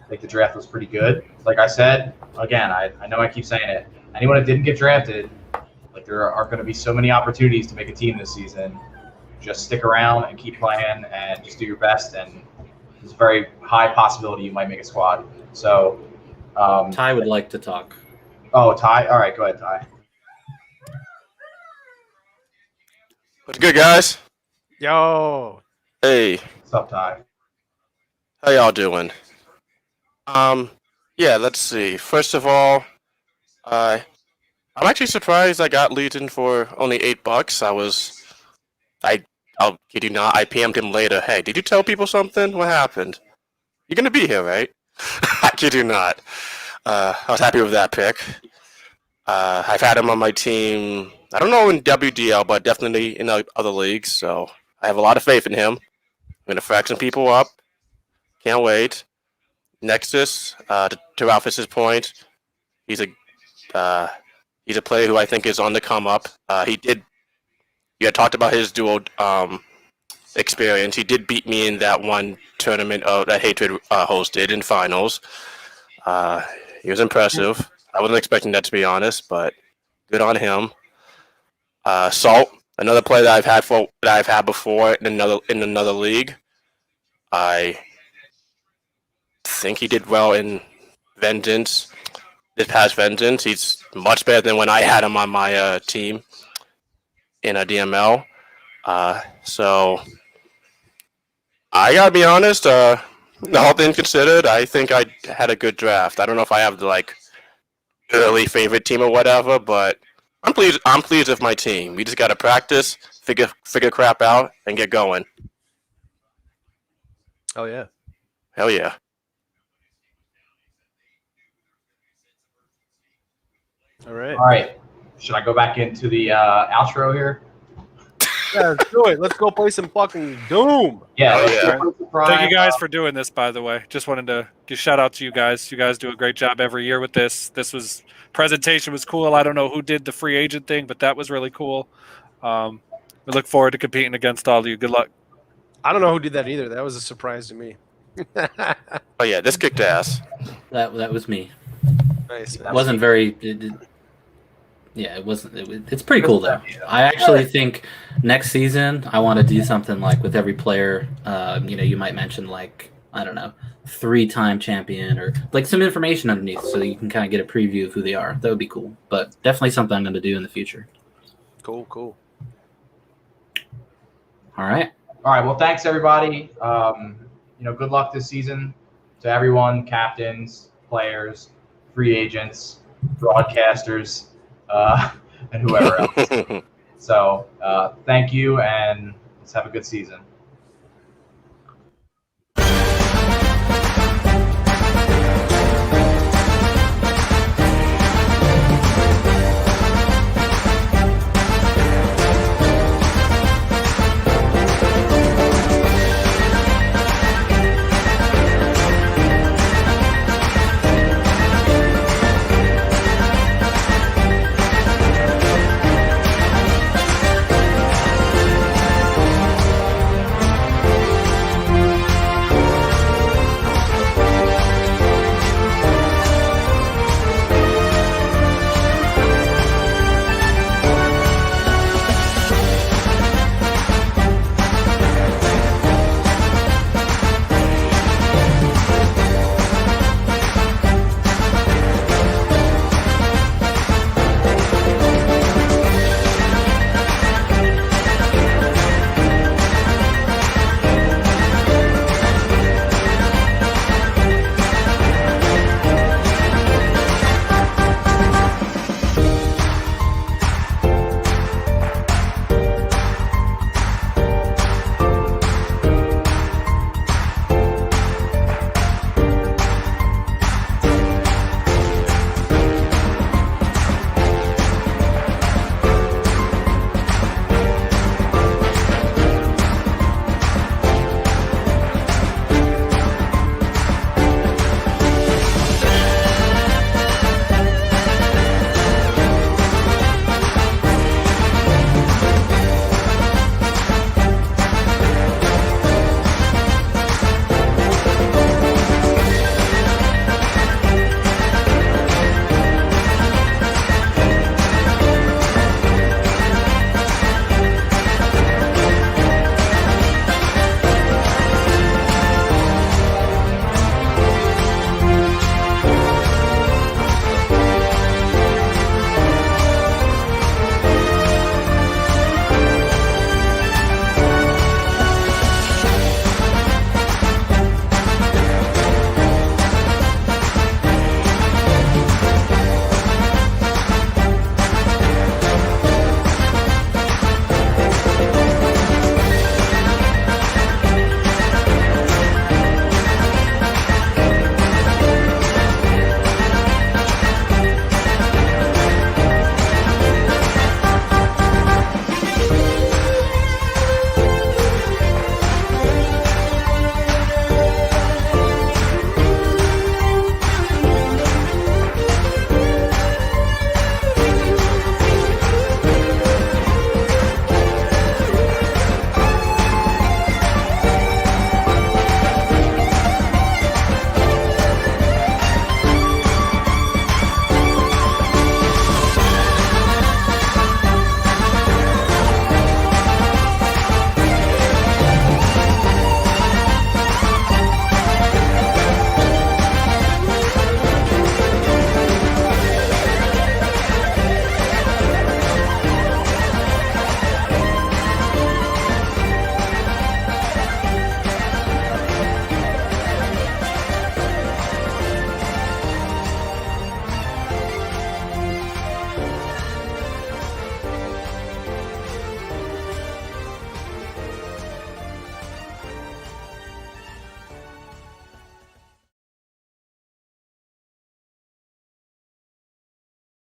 I think the draft was pretty good. Like I said, again, I know I keep saying it. Anyone that didn't get drafted, like, there are going to be so many opportunities to make a team this season. Just stick around and keep playing and just do your best. And there's a very high possibility you might make a squad. So Ty would like to talk. Oh, Ty? All right, go ahead, Ty. What's good, guys? Yo. Hey, What's up, Ty? how y'all doing? Yeah, let's see. First of all, I'm actually surprised I got Legion for only $8. I'll kid you not, I PM'd him later. Hey, did you tell people something? What happened? You're gonna be here, right? I kid you not. I was happy with that pick. I've had him on my team, I don't know in WDL, but definitely in other leagues, so I have a lot of faith in him. I'm gonna frag some people up. Can't wait. Nexus, to Ralphus's point, he's a player who I think is on the come up. You had talked about his dual experience. He did beat me in that one tournament that Hatred hosted in finals. He was impressive. I wasn't expecting that, to be honest, but good on him. Salt, another player that I've had before in another league. I think he did well in Vengeance. This past Vengeance, he's much better than when I had him on my team in a DML. So I gotta be honest. The whole thing considered, I think I had a good draft. I don't know if I have the early favorite team or whatever, but I'm pleased. I'm pleased with my team. We just gotta practice, figure crap out, and get going. Oh yeah. Hell yeah. All right. All right. Should I go back into the outro here? Yeah, let's do it. Let's go play some fucking Doom. Yeah. Oh, let's yeah. go with the Prime. Thank you guys for doing this, by the way. Just wanted to give shout out to you guys. You guys do a great job every year with this. Presentation was cool. I don't know who did the free agent thing, but that was really cool. We look forward to competing against all of you. Good luck. I don't know who did that either. That was a surprise to me. Oh yeah, this kicked ass. That was me. Nice. It wasn't very. Yeah, it wasn't. It's pretty cool though. I actually think next season I want to do something like with every player. You might mention I don't know, 3-time champion or like some information underneath so you can kind of get a preview of who they are. That would be cool. But definitely something I'm going to do in the future. Cool. All right. All right. Well, thanks everybody. Good luck this season to everyone, captains, players, free agents, broadcasters, and whoever else. So thank you, and let's have a good season.